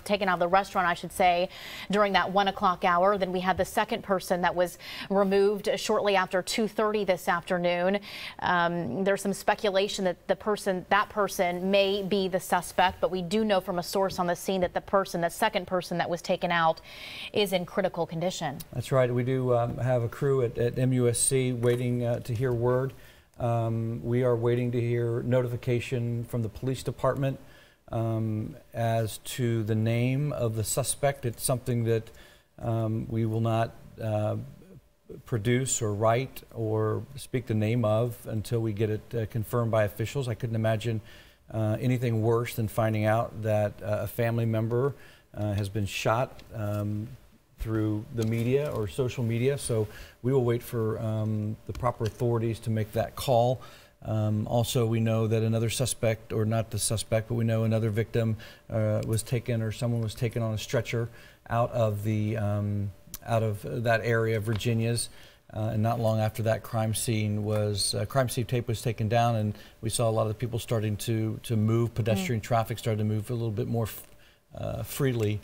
taken out of the restaurant, I should say, during that 1 o'clock hour. Then we had the second person that was removed shortly after 2:30 this afternoon. There's some speculation that that person may be the suspect, but we do know from a source on the scene that the second person that was taken out is in critical condition. That's right. We do have a crew at MUSC waiting to hear word. We are waiting to hear notification from the police department as to the name of the suspect. It's something that we will not produce or write or speak the name of until we get it confirmed by officials. I couldn't imagine anything worse than finding out that a family member has been shot through the media or social media. So we will wait for the proper authorities to make that call. Also, we know that another suspect, or not the suspect, but we know another victim was taken, or someone was taken on a stretcher out of that area of Virginia's, and not long after that, crime scene tape was taken down, and we saw a lot of the people starting to move. Pedestrian traffic started to move a little bit more freely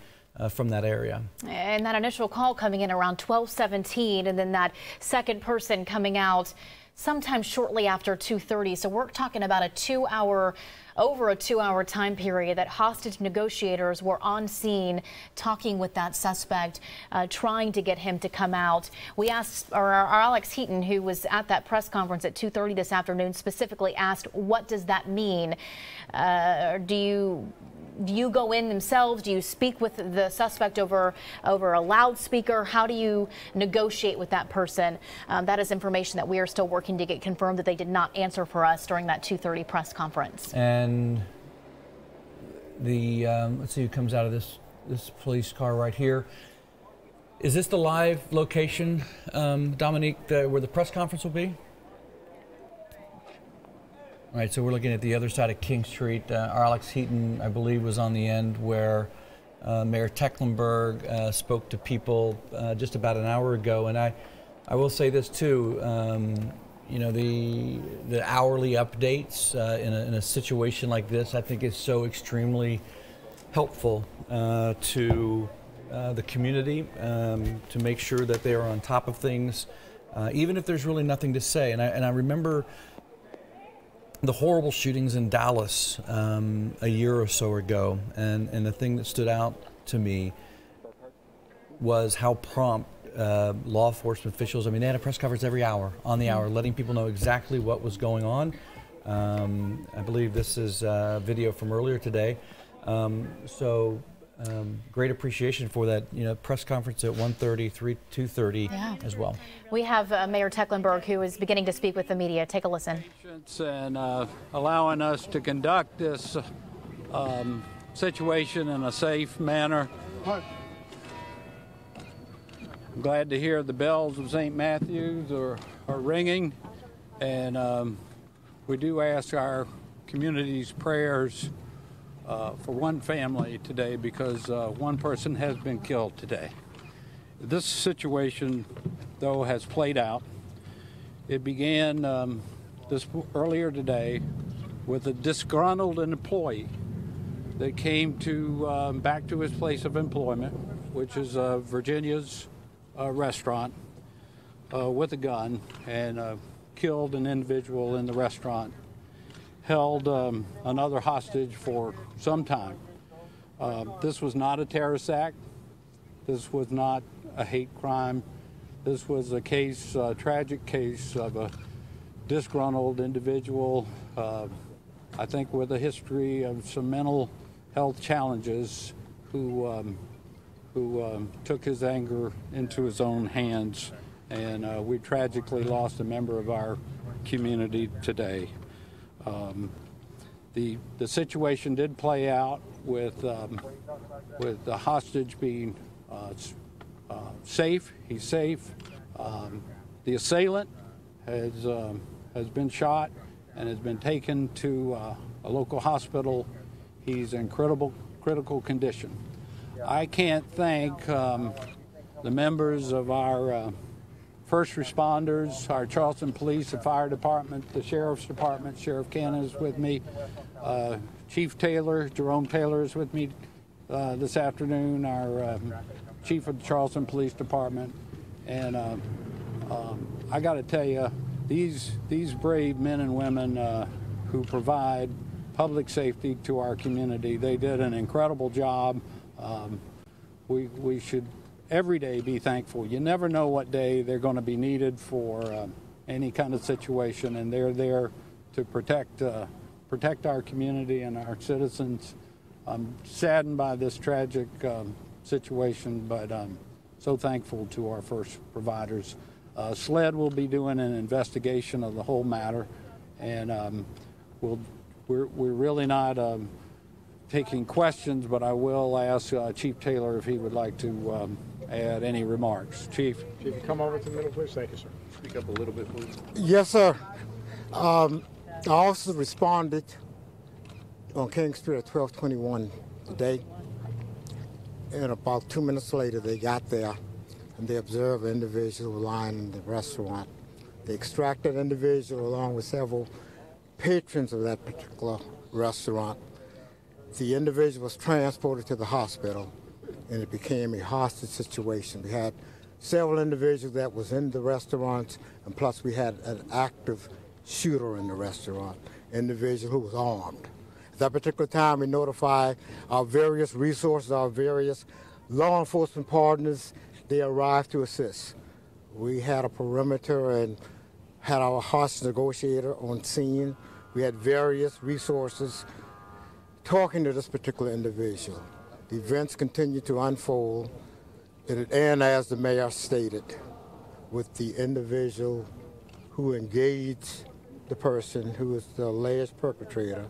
from that area. And that initial call coming in around 12:17, and then that second person coming out sometime shortly after 2:30. So we're talking about over a 2-hour time period that hostage negotiators were on scene talking with that suspect, trying to get him to come out. We asked, or our Alex Heaton, who was at that press conference at 2:30 this afternoon, specifically asked, what does that mean? Do you go in themselves? Do you speak with the suspect over a loudspeaker? How do you negotiate with that person? That is information that we are still working to get confirmed, that they did not answer for us during that 2:30 press conference. And the let's see who comes out of this police car right here. Is this the live location, Dominique, where the press conference will be? All right, so we're looking at the other side of King Street. Our Alex Heaton, I believe, was on the end where Mayor Tecklenburg spoke to people just about an hour ago. And I will say this too, you know, the hourly updates in a situation like this, I think is so extremely helpful to the community to make sure that they are on top of things, even if there's really nothing to say. And I remember the horrible shootings in Dallas a year or so ago, and the thing that stood out to me was how prompt law enforcement officials, I mean, they had a press conference every hour, on the hour, letting people know exactly what was going on. I believe this is video from earlier today. Great appreciation for that, you know, press conference at 1:30, 2:30 as well. We have Mayor Tecklenburg, who is beginning to speak with the media. Take a listen. And allowing us to conduct this situation in a safe manner. I'm glad to hear the bells of St. Matthew's are ringing, and we do ask our community's prayers for one family today, because one person has been killed today. This situation, though, has played out. It began earlier today with a disgruntled employee that came back to his place of employment, which is Virginia's restaurant, with a gun, and killed an individual in the restaurant. Held another hostage for some time. This was not a terrorist act. This was not a hate crime. This was a case, a tragic case of a disgruntled individual, I think with a history of some mental health challenges, who took his anger into his own hands. And we tragically lost a member of our community today. The situation did play out with the hostage being safe. He's safe. The assailant has been shot and has been taken to a local hospital. He's in critical condition. I can't thank the members of our first responders, our Charleston Police, the Fire Department, the Sheriff's Department. Sheriff Cannon is with me. Chief Taylor, Jerome Taylor, is with me this afternoon, our Chief of the Charleston Police Department. And I got to tell you, these brave men and women who provide public safety to our community, they did an incredible job. We should every day be thankful. You never know what day they're going to be needed for any kind of situation, and they're there to protect our community and our citizens. I'm saddened by this tragic situation, but I'm so thankful to our first providers. SLED will be doing an investigation of the whole matter, and we're really not taking questions, but I will ask Chief Taylor if he would like to add any remarks. Chief? Chief, come over to the middle, please. Thank you, sir. Speak up a little bit, please. Yes, sir. The officers responded on King Street at 12:21 today, and about 2 minutes later they got there and they observed an individual lying in the restaurant. They extracted the individual along with several patrons of that particular restaurant. The individual was transported to the hospital, and it became a hostage situation. We had several individuals that was in the restaurants, and plus we had an active shooter in the restaurant, individual who was armed. At that particular time, we notified our various resources, our various law enforcement partners. They arrived to assist. We had a perimeter and had our hostage negotiator on scene. We had various resources talking to this particular individual. The events continued to unfold, and as the mayor stated, with the individual who engaged the person who is the alleged perpetrator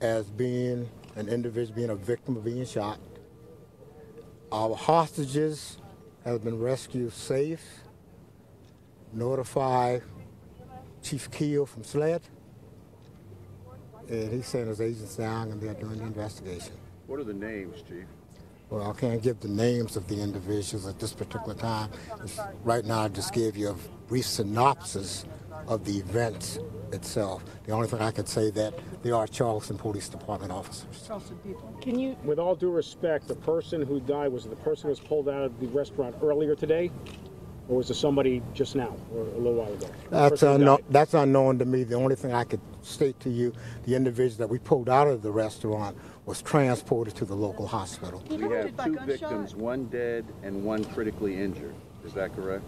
as being an individual, being a victim of being shot. Our hostages have been rescued safe. Notify Chief Keel from SLED, and he sent his agents down and they're doing the investigation. What are the names, Chief? Well, I can't give the names of the individuals at this particular time. Right now, I just gave you a brief synopsis of the events itself. The only thing I could say that they are Charleston Police Department officers. Charleston people. Can you, with all due respect, the person who died, was it the person who was pulled out of the restaurant earlier today? Or was it somebody just now, or a little while ago? That's unknown to me. The only thing I could state to you, the individual that we pulled out of the restaurant was transported to the local hospital. We have 2 victims, 1 dead and 1 critically injured. Is that correct?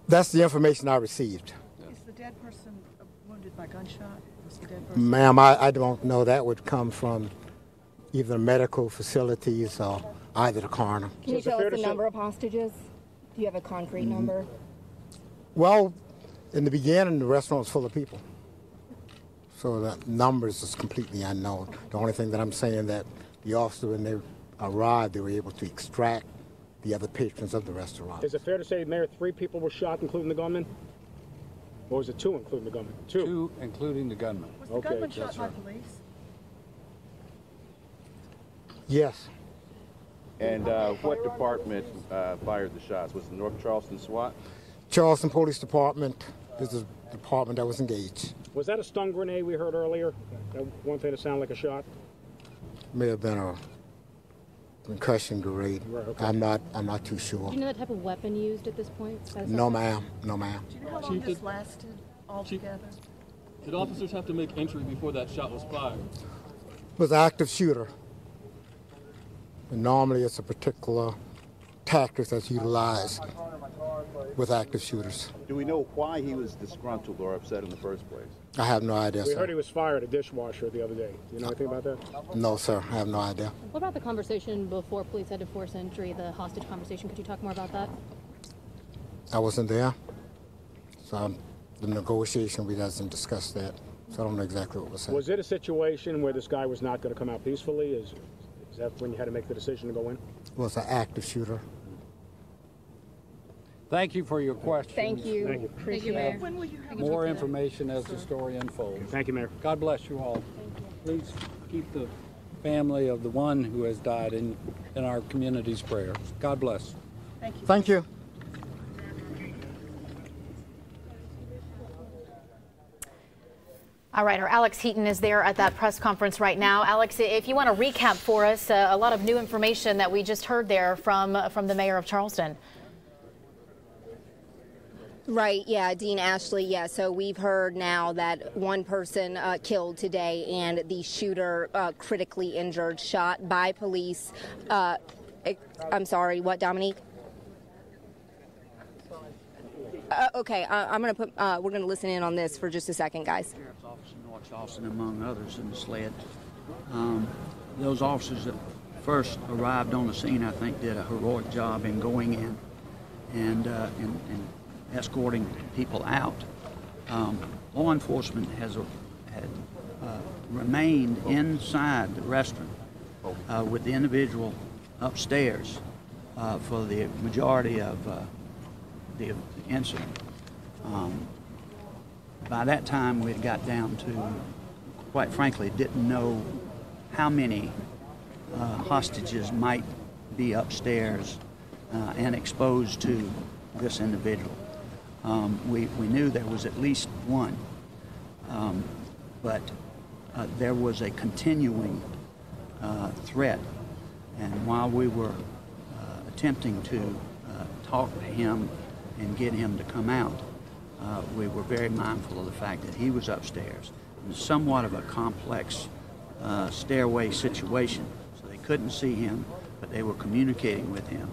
That's the information I received. Is the dead person wounded by gunshot? Was the dead person? Ma'am, I don't know. That would come from either medical facilities or either the coroner. Can you tell us the number of hostages? Do you have a concrete number? Well, in the beginning, the restaurant was full of people. So the numbers is completely unknown. The only thing that I'm saying that the officer, when they arrived, they were able to extract the other patrons of the restaurant. Is it fair to say, Mayor, 3 people were shot, including the gunman? Or was it 2, including the gunman? 2. 2, including the gunman. Was the gunman shot by police? Yes. And what department fired the shots? Was it North Charleston SWAT? Charleston Police Department is the department that was engaged. Was that a stun grenade we heard earlier? That one thing that sounded like a shot? May have been a concussion grenade. Right, okay. I'm not too sure. Do you know the type of weapon used at this point? No, ma'am. No, ma'am. Do you know how long this lasted altogether? Did officers have to make entry before that shot was fired? It was an active shooter. And normally it's a particular tactic that's utilized with active shooters. Do we know why he was disgruntled or upset in the first place? I have no idea, We sir. heard he was fired at a dishwasher the other day. Do you know anything about that? No, sir. I have no idea. What about the conversation before police had to force entry, the hostage conversation? Could you talk more about that? I wasn't there. So the negotiation, we doesn't discuss that. So I don't know exactly what was said. Was it a situation where this guy was not going to come out peacefully? Is that when you had to make the decision to go in? It was an active shooter. Thank you for your question. Thank you. Thank you. Appreciate it, Mayor. When will you have More information as the story unfolds. Thank you, Mayor. God bless you all. Please keep the family of the one who has died in our community's prayers. God bless. Thank you. Thank you. All right, our Alex Heaton is there at that press conference right now. Alex, if you want to recap for us a lot of new information that we just heard there from the mayor of Charleston. Right, yeah, Dean Ashley, yeah. So we've heard now that 1 person killed today and the shooter critically injured, shot by police. I'm sorry, what, Dominique? Okay, I'm going to put, we're going to listen in on this for just a second, guys. Sheriff's Office in North Charleston, among others, in the SLED. Those officers that first arrived on the scene, I think, did a heroic job in going in and escorting people out. Law enforcement had remained inside the restaurant with the individual upstairs for the majority of the incident. By that time, we had got down to, quite frankly, didn't know how many hostages might be upstairs and exposed to this individual. We knew there was at least 1, but there was a continuing threat. And while we were attempting to talk to him and get him to come out, we were very mindful of the fact that he was upstairs. It was somewhat of a complex stairway situation, so they couldn't see him, but they were communicating with him.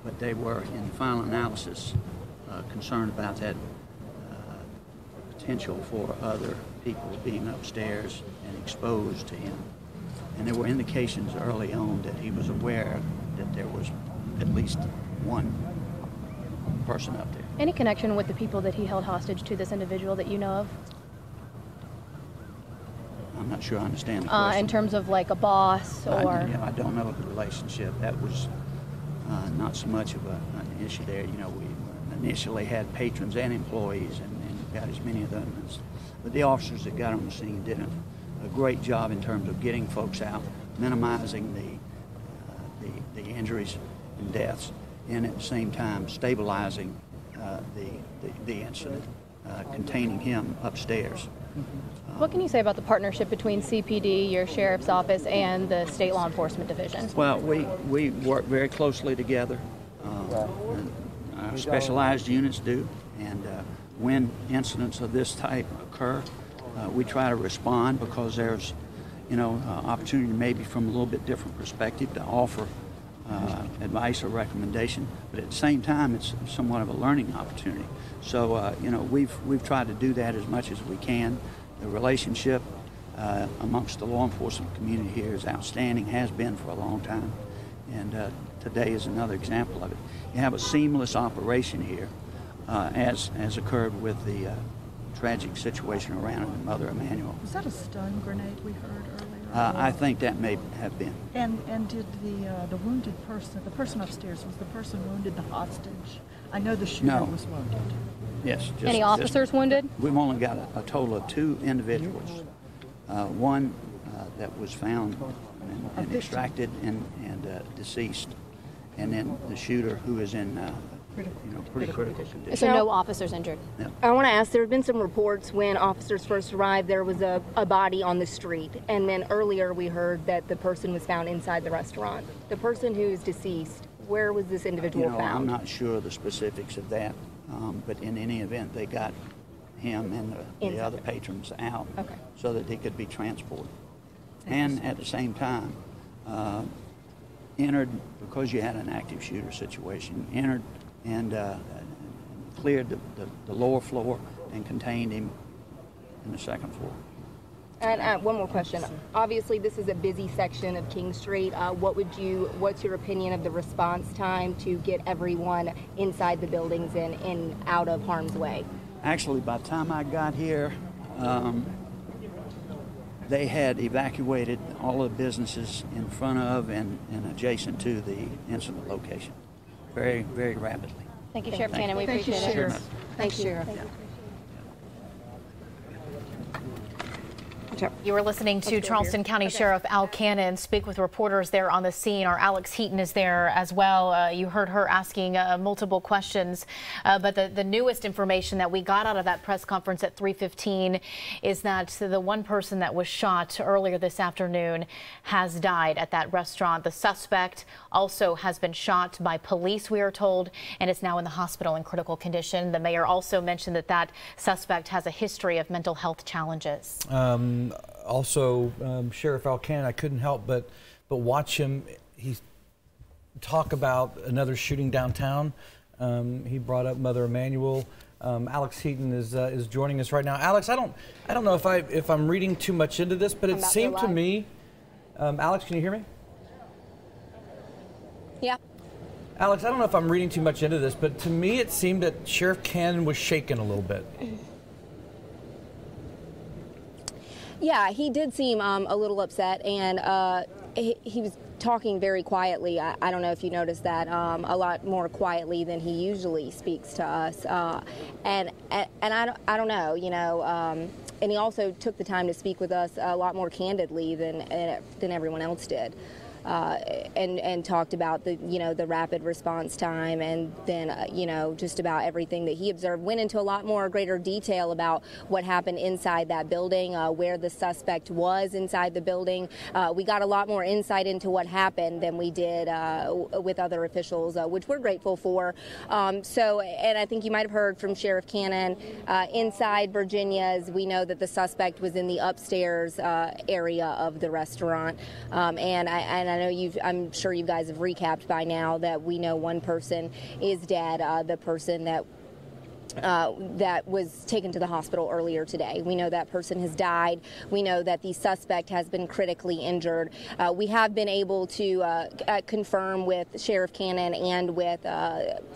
But they were, in the final analysis, concerned about that potential for other people being upstairs and exposed to him. And there were indications early on that he was aware that there was at least one person up there. Any connection with the people that he held hostage to this individual that you know of? I'm not sure I understand the question. In terms of like a boss or... I don't know the relationship. That was not so much of an issue there. You know, we initially had patrons and employees and got as many of them as... But the officers that got on the scene did a great job in terms of getting folks out, minimizing the injuries and deaths, and at the same time stabilizing the incident, containing him upstairs. What can you say about the partnership between CPD, your sheriff's office, and the state law enforcement division? Well, we work very closely together. Our specialized units do, and when incidents of this type occur, we try to respond because there's, opportunity maybe from a little bit different perspective to offer advice or recommendation, but at the same time, it's somewhat of a learning opportunity. So, we've tried to do that as much as we can. The relationship amongst the law enforcement community here is outstanding, has been for a long time, and today is another example of it. You have a seamless operation here, as occurred with the tragic situation around Mother Emanuel. Was that a stun grenade we heard earlier? I think that may have been. And did the wounded person, the person upstairs, was the person wounded, the hostage? I know the shooter was wounded. Yes. Any officers wounded? We've only got a total of 2 individuals. One that was found and extracted and deceased, and then the shooter who is in pretty critical condition. So no officers injured? No. I want to ask, there have been some reports when officers first arrived, there was a body on the street, and then earlier we heard that the person was found inside the restaurant. The person who's deceased, where was this individual found? I'm not sure the specifics of that, but in any event, they got him and the other patrons out so that they could be transported. And at the same time, entered, because you had an active shooter situation, entered and cleared the lower floor and contained him in the second floor. And one more question. Obviously, this is a busy section of King Street. What's your opinion of the response time to get everyone inside the buildings and out of harm's way? Actually, by the time I got here, they had evacuated all of the businesses in front of and adjacent to the incident location very, very rapidly. Thank you, Sheriff Cannon. We appreciate it. Sheriff. Thanks, Sheriff. You were listening to Charleston County Sheriff Al Cannon speak with reporters there on the scene. Our Alex Heaton is there as well. You heard her asking multiple questions, but the newest information that we got out of that press conference at 3:15 is that the one person that was shot earlier this afternoon has died at that restaurant. The suspect also has been shot by police, we are told, and is now in the hospital in critical condition. The mayor also mentioned that suspect has a history of mental health challenges. Also, Sheriff Al Cannon, I couldn't help but watch him. He talk about another shooting downtown. He brought up Mother Emanuel. Alex Heaton is joining us right now. Alex, I don't know if I'm reading too much into this, but it seemed to me. Alex, can you hear me? Yeah. Alex, I don't know if I'm reading too much into this, but to me it seemed that Sheriff Cannon was shaken a little bit. Yeah, he did seem a little upset, and he was talking very quietly. I don't know if you noticed that, a lot more quietly than he usually speaks to us. And I don't know, and he also took the time to speak with us a lot more candidly than everyone else did. and talked about the the rapid response time, and then just about everything that he observed. Went into a lot more greater detail about what happened inside that building, where the suspect was inside the building. We got a lot more insight into what happened than we did with other officials, which we're grateful for. And I think you might have heard from Sheriff Cannon, inside Virginia's, we know that the suspect was in the upstairs area of the restaurant. And I know I'm sure you guys have recapped by now that we know one person is dead, the person that was taken to the hospital earlier today. We know that person has died. We know that the suspect has been critically injured. We have been able to confirm with Sheriff Cannon and with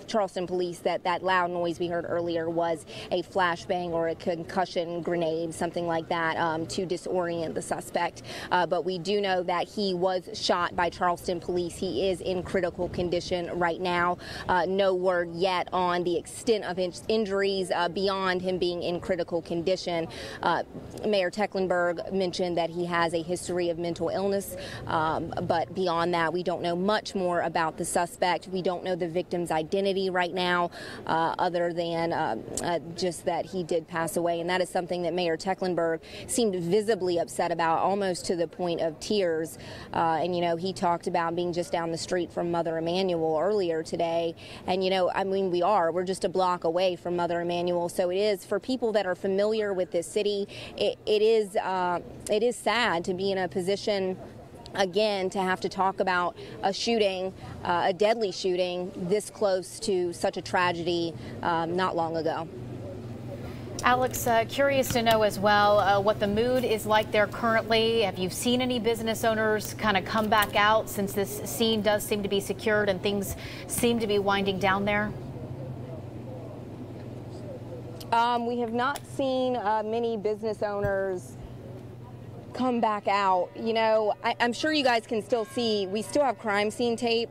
Charleston Police that loud noise we heard earlier was a flashbang or a concussion grenade, something like that, to disorient the suspect. But we do know that he was shot by Charleston Police. He is in critical condition right now. No word yet on the extent of injuries beyond him being in critical condition. Mayor Tecklenburg mentioned that he has a history of mental illness, but beyond that, we don't know much more about the suspect. We don't know the victim's identity right now, other than just that he did pass away, and that is something that Mayor Tecklenburg seemed visibly upset about, almost to the point of tears. And he talked about being just down the street from Mother Emanuel earlier today, and we're just a block away from Mother Emanuel. So it is, for people that are familiar with this city, it is sad to be in a position again to have to talk about a shooting, a deadly shooting this close to such a tragedy not long ago. Alex, curious to know as well what the mood is like there currently. Have you seen any business owners kind of come back out since this scene does seem to be secured and things seem to be winding down there? We have not seen many business owners come back out. I'm sure you guys can still see, we still have crime scene tape.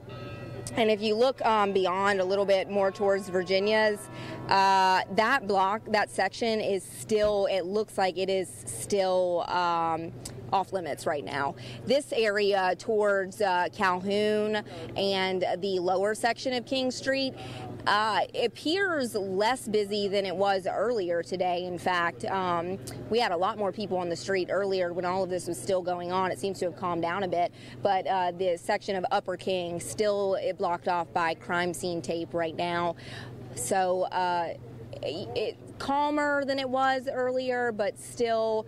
And if you look beyond a little bit more towards Virginia's, that block, that section is still, it looks like it is still off limits right now. This area towards Calhoun and the lower section of King Street appears less busy than it was earlier today. In fact, we had a lot more people on the street earlier when all of this was still going on. It seems to have calmed down a bit, but the section of Upper King still blocked off by crime scene tape right now. So it's calmer than it was earlier, but still,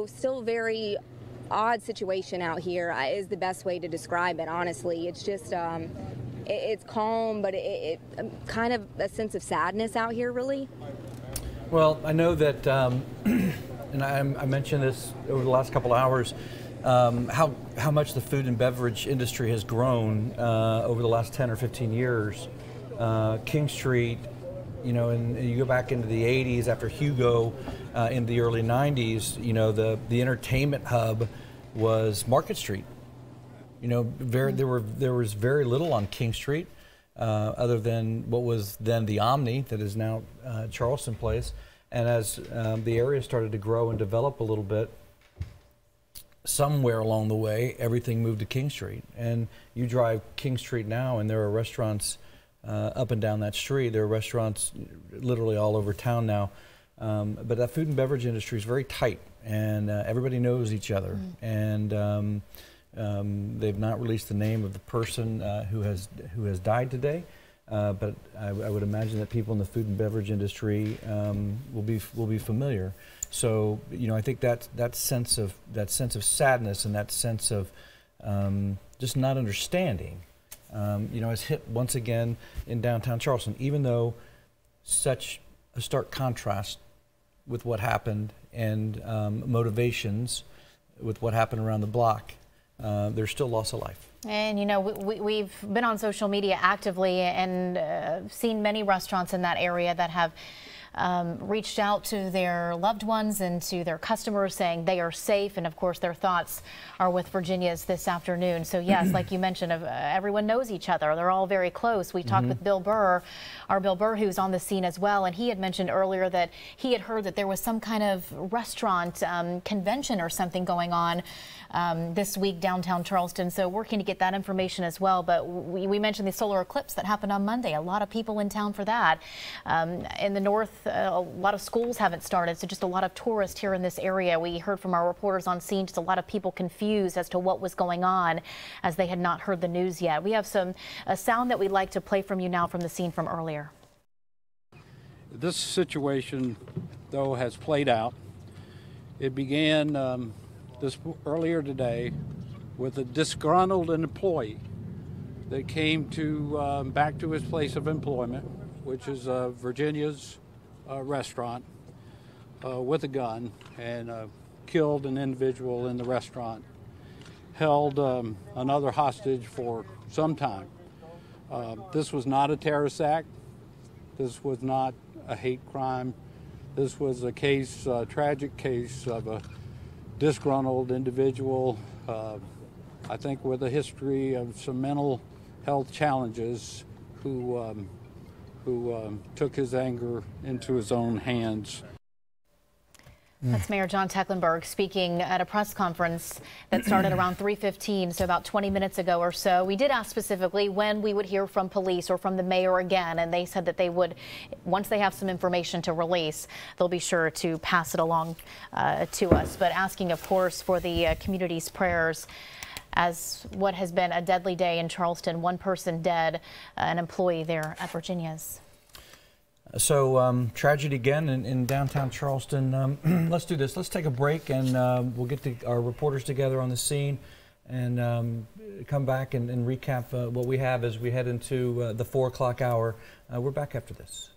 still very odd situation out here is the best way to describe it, honestly. It's just, it's calm, but it kind of a sense of sadness out here, really. Well, I know that, and I mentioned this over the last couple of hours, how much the food and beverage industry has grown over the last 10 or 15 years. King Street, and you go back into the 80s after Hugo, in the early 90s, the entertainment hub was Market Street. There was very little on King Street, other than what was then the Omni, that is now Charleston Place. And as the area started to grow and develop a little bit, somewhere along the way, everything moved to King Street. And you drive King Street now, and there are restaurants up and down that street. There are restaurants literally all over town now. But that food and beverage industry is very tight, and everybody knows each other. And they've not released the name of the person who has died today, but I would imagine that people in the food and beverage industry will be familiar. So I think that sense of sadness and that sense of just not understanding, has hit once again in downtown Charleston. Even though such a stark contrast with what happened and motivations with what happened around the block, there's still loss of life. And we've been on social media actively and seen many restaurants in that area that have reached out to their loved ones and to their customers saying they are safe. And of course, their thoughts are with Virginia's this afternoon. So yes, like you mentioned, everyone knows each other. They're all very close. We talked with Bill Burr, our Bill Burr, who's on the scene as well. And he had mentioned earlier that he had heard that there was some kind of restaurant convention or something going on this week downtown Charleston. So working to get that information as well. But we mentioned the solar eclipse that happened on Monday. A lot of people in town for that. In the north, a lot of schools haven't started, so just a lot of tourists here in this area. We heard from our reporters on scene, just a lot of people confused as to what was going on as they had not heard the news yet. We have a sound that we'd like to play from you now from the scene from earlier. This situation, though, has played out. It began earlier today with a disgruntled employee that came back to his place of employment, which is Virginia's restaurant, with a gun, and killed an individual in the restaurant, held another hostage for some time. This was not a terrorist act. This was not a hate crime. This was a tragic case of a disgruntled individual, I think with a history of some mental health challenges, who took his anger into his own hands. That's Mayor John Tecklenburg speaking at a press conference that started around 3:15, so about 20 minutes ago or so. We did ask specifically when we would hear from police or from the mayor again, and they said that they would, once they have some information to release, they'll be sure to pass it along to us. But asking, of course, for the community's prayers as what has been a deadly day in Charleston. One person dead, an employee there at Virginia's. So tragedy again in downtown Charleston. Let's do this. Let's take a break, and we'll get our reporters together on the scene and come back and recap what we have as we head into the 4 o'clock hour. We're back after this.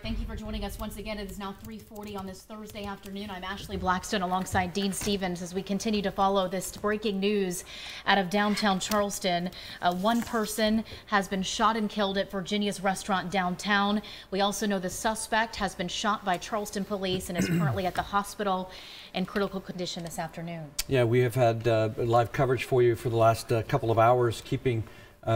Thank you for joining us once again. It is now 3:40 on this Thursday afternoon. I'm Ashley Blackstone alongside Dean Stevens as we continue to follow this breaking news out of downtown Charleston. One person has been shot and killed at Virginia's restaurant downtown. We also know the suspect has been shot by Charleston police and is currently at the hospital in critical condition this afternoon. Yeah, we have had live coverage for you for the last couple of hours, keeping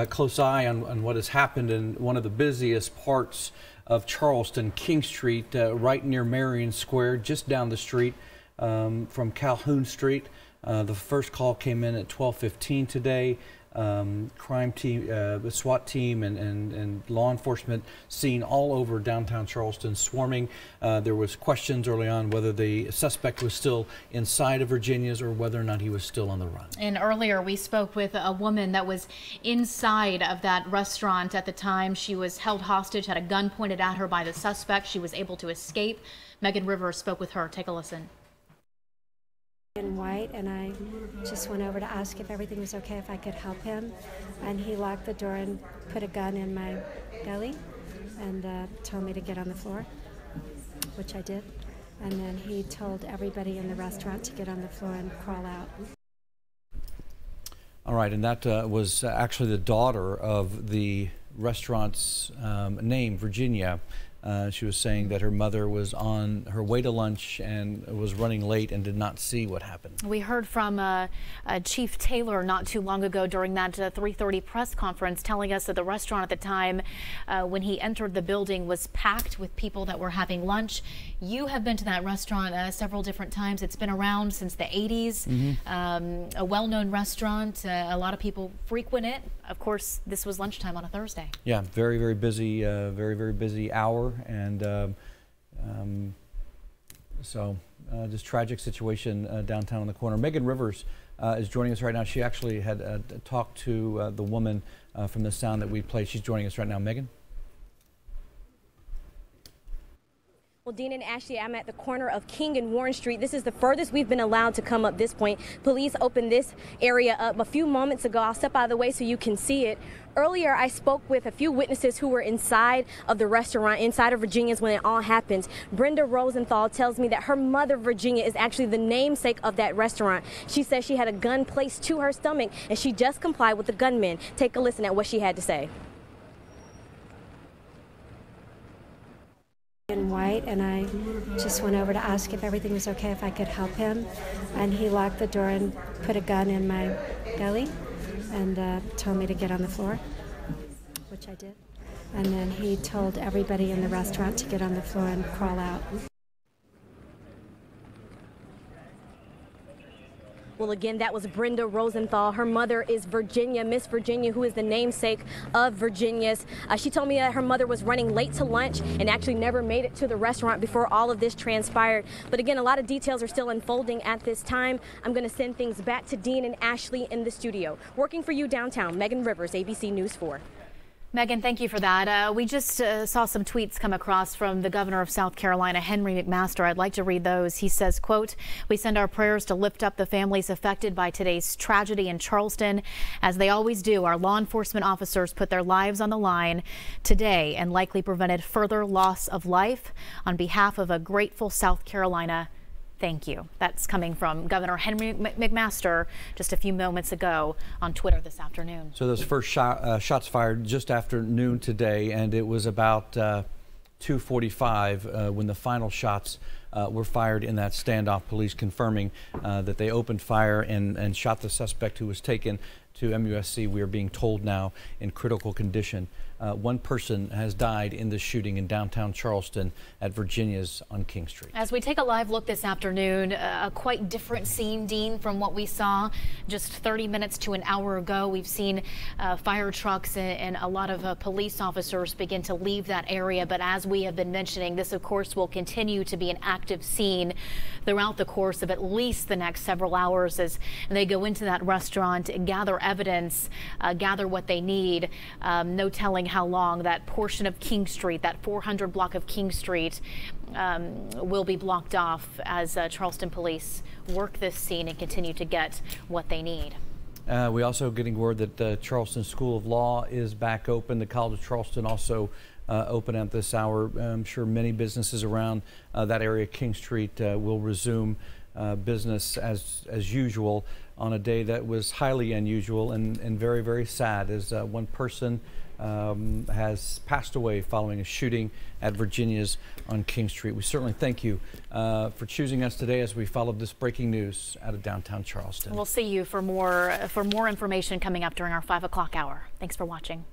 close eye on what has happened in one of the busiest parts of Charleston, King Street, right near Marion Square, just down the street from Calhoun Street. The first call came in at 12:15 today. Crime team, the SWAT team and law enforcement seen all over downtown Charleston swarming. There was questions early on whether the suspect was still inside of Virginia's or whether or not he was still on the run. And earlier we spoke with a woman that was inside of that restaurant at the time. She was held hostage, had a gun pointed at her by the suspect. She was able to escape. Megan Rivers spoke with her. Take a listen. In white, and I just went over to ask if everything was okay, if I could help him, and he locked the door and put a gun in my belly and told me to get on the floor, which I did, and then he told everybody in the restaurant to get on the floor and crawl out. All right, and that was actually the daughter of the restaurant's name, Virginia. She was saying that her mother was on her way to lunch and was running late and did not see what happened. We heard from Chief Taylor not too long ago during that 3:30 press conference, telling us that the restaurant at the time when he entered the building was packed with people that were having lunch. You have been to that restaurant several different times. It's been around since the 80s, a well-known restaurant. A lot of people frequent it. Of course, this was lunchtime on a Thursday. Yeah, very, very busy, very busy hour. And so just tragic situation downtown on the corner. Megan Rivers is joining us right now. She actually had talked to the woman from the sound that we played. She's joining us right now. Megan? Well, Dean and Ashley, I'm at the corner of King and Warren Street. This is the furthest we've been allowed to come up this point. Police opened this area up a few moments ago. I'll step out of the way so you can see it. Earlier, I spoke with a few witnesses who were inside of the restaurant, inside of Virginia's, when it all happened. Brenda Rosenthal tells me that her mother, Virginia, is actually the namesake of that restaurant. She says she had a gun placed to her stomach and she just complied with the gunman. Take a listen at what she had to say. In white, and I just went over to ask if everything was okay, if I could help him, and he locked the door and put a gun in my belly and told me to get on the floor, which I did, and then he told everybody in the restaurant to get on the floor and crawl out. Well, again, that was Brenda Rosenthal. Her mother is Virginia, Miss Virginia, who is the namesake of Virginia's. She told me that her mother was running late to lunch and actually never made it to the restaurant before all of this transpired. But again, a lot of details are still unfolding at this time. I'm going to send things back to Dean and Ashley in the studio. Working for you downtown, Megan Rivers, ABC News 4. Megan, thank you for that. We just saw some tweets come across from the governor of South Carolina, Henry McMaster. I'd like to read those. He says, quote, "We send our prayers to lift up the families affected by today's tragedy in Charleston. As they always do, our law enforcement officers put their lives on the line today and likely prevented further loss of life. On behalf of a grateful South Carolina, thank you." That's coming from Governor Henry McMaster just a few moments ago on Twitter this afternoon. So those first shots fired just after noon today, and it was about 2:45 when the final shots were fired in that standoff. Police confirming that they opened fire and shot the suspect, who was taken to MUSC. We are being told now in critical condition. One person has died in the shooting in downtown Charleston at Virginia's on King Street. As we take a live look this afternoon, a quite different scene, Dean, from what we saw just 30 minutes to an hour ago. We've seen fire trucks and a lot of police officers begin to leave that area. But as we have been mentioning, this, of course, will continue to be an active scene throughout the course of at least the next several hours as they go into that restaurant and gather evidence, gather what they need. No telling how long that portion of King Street, that 400 block of King Street, will be blocked off as Charleston police work this scene and continue to get what they need. We also getting word that the Charleston School of Law is back open. The College of Charleston also open at this hour. I'm sure many businesses around that area, King Street, will resume business as usual on a day that was highly unusual and very, very sad, as one person has passed away following a shooting at Virginia's on King Street. We certainly thank you for choosing us today as we followed this breaking news out of downtown Charleston. We'll see you for more information coming up during our 5 o'clock hour. Thanks for watching.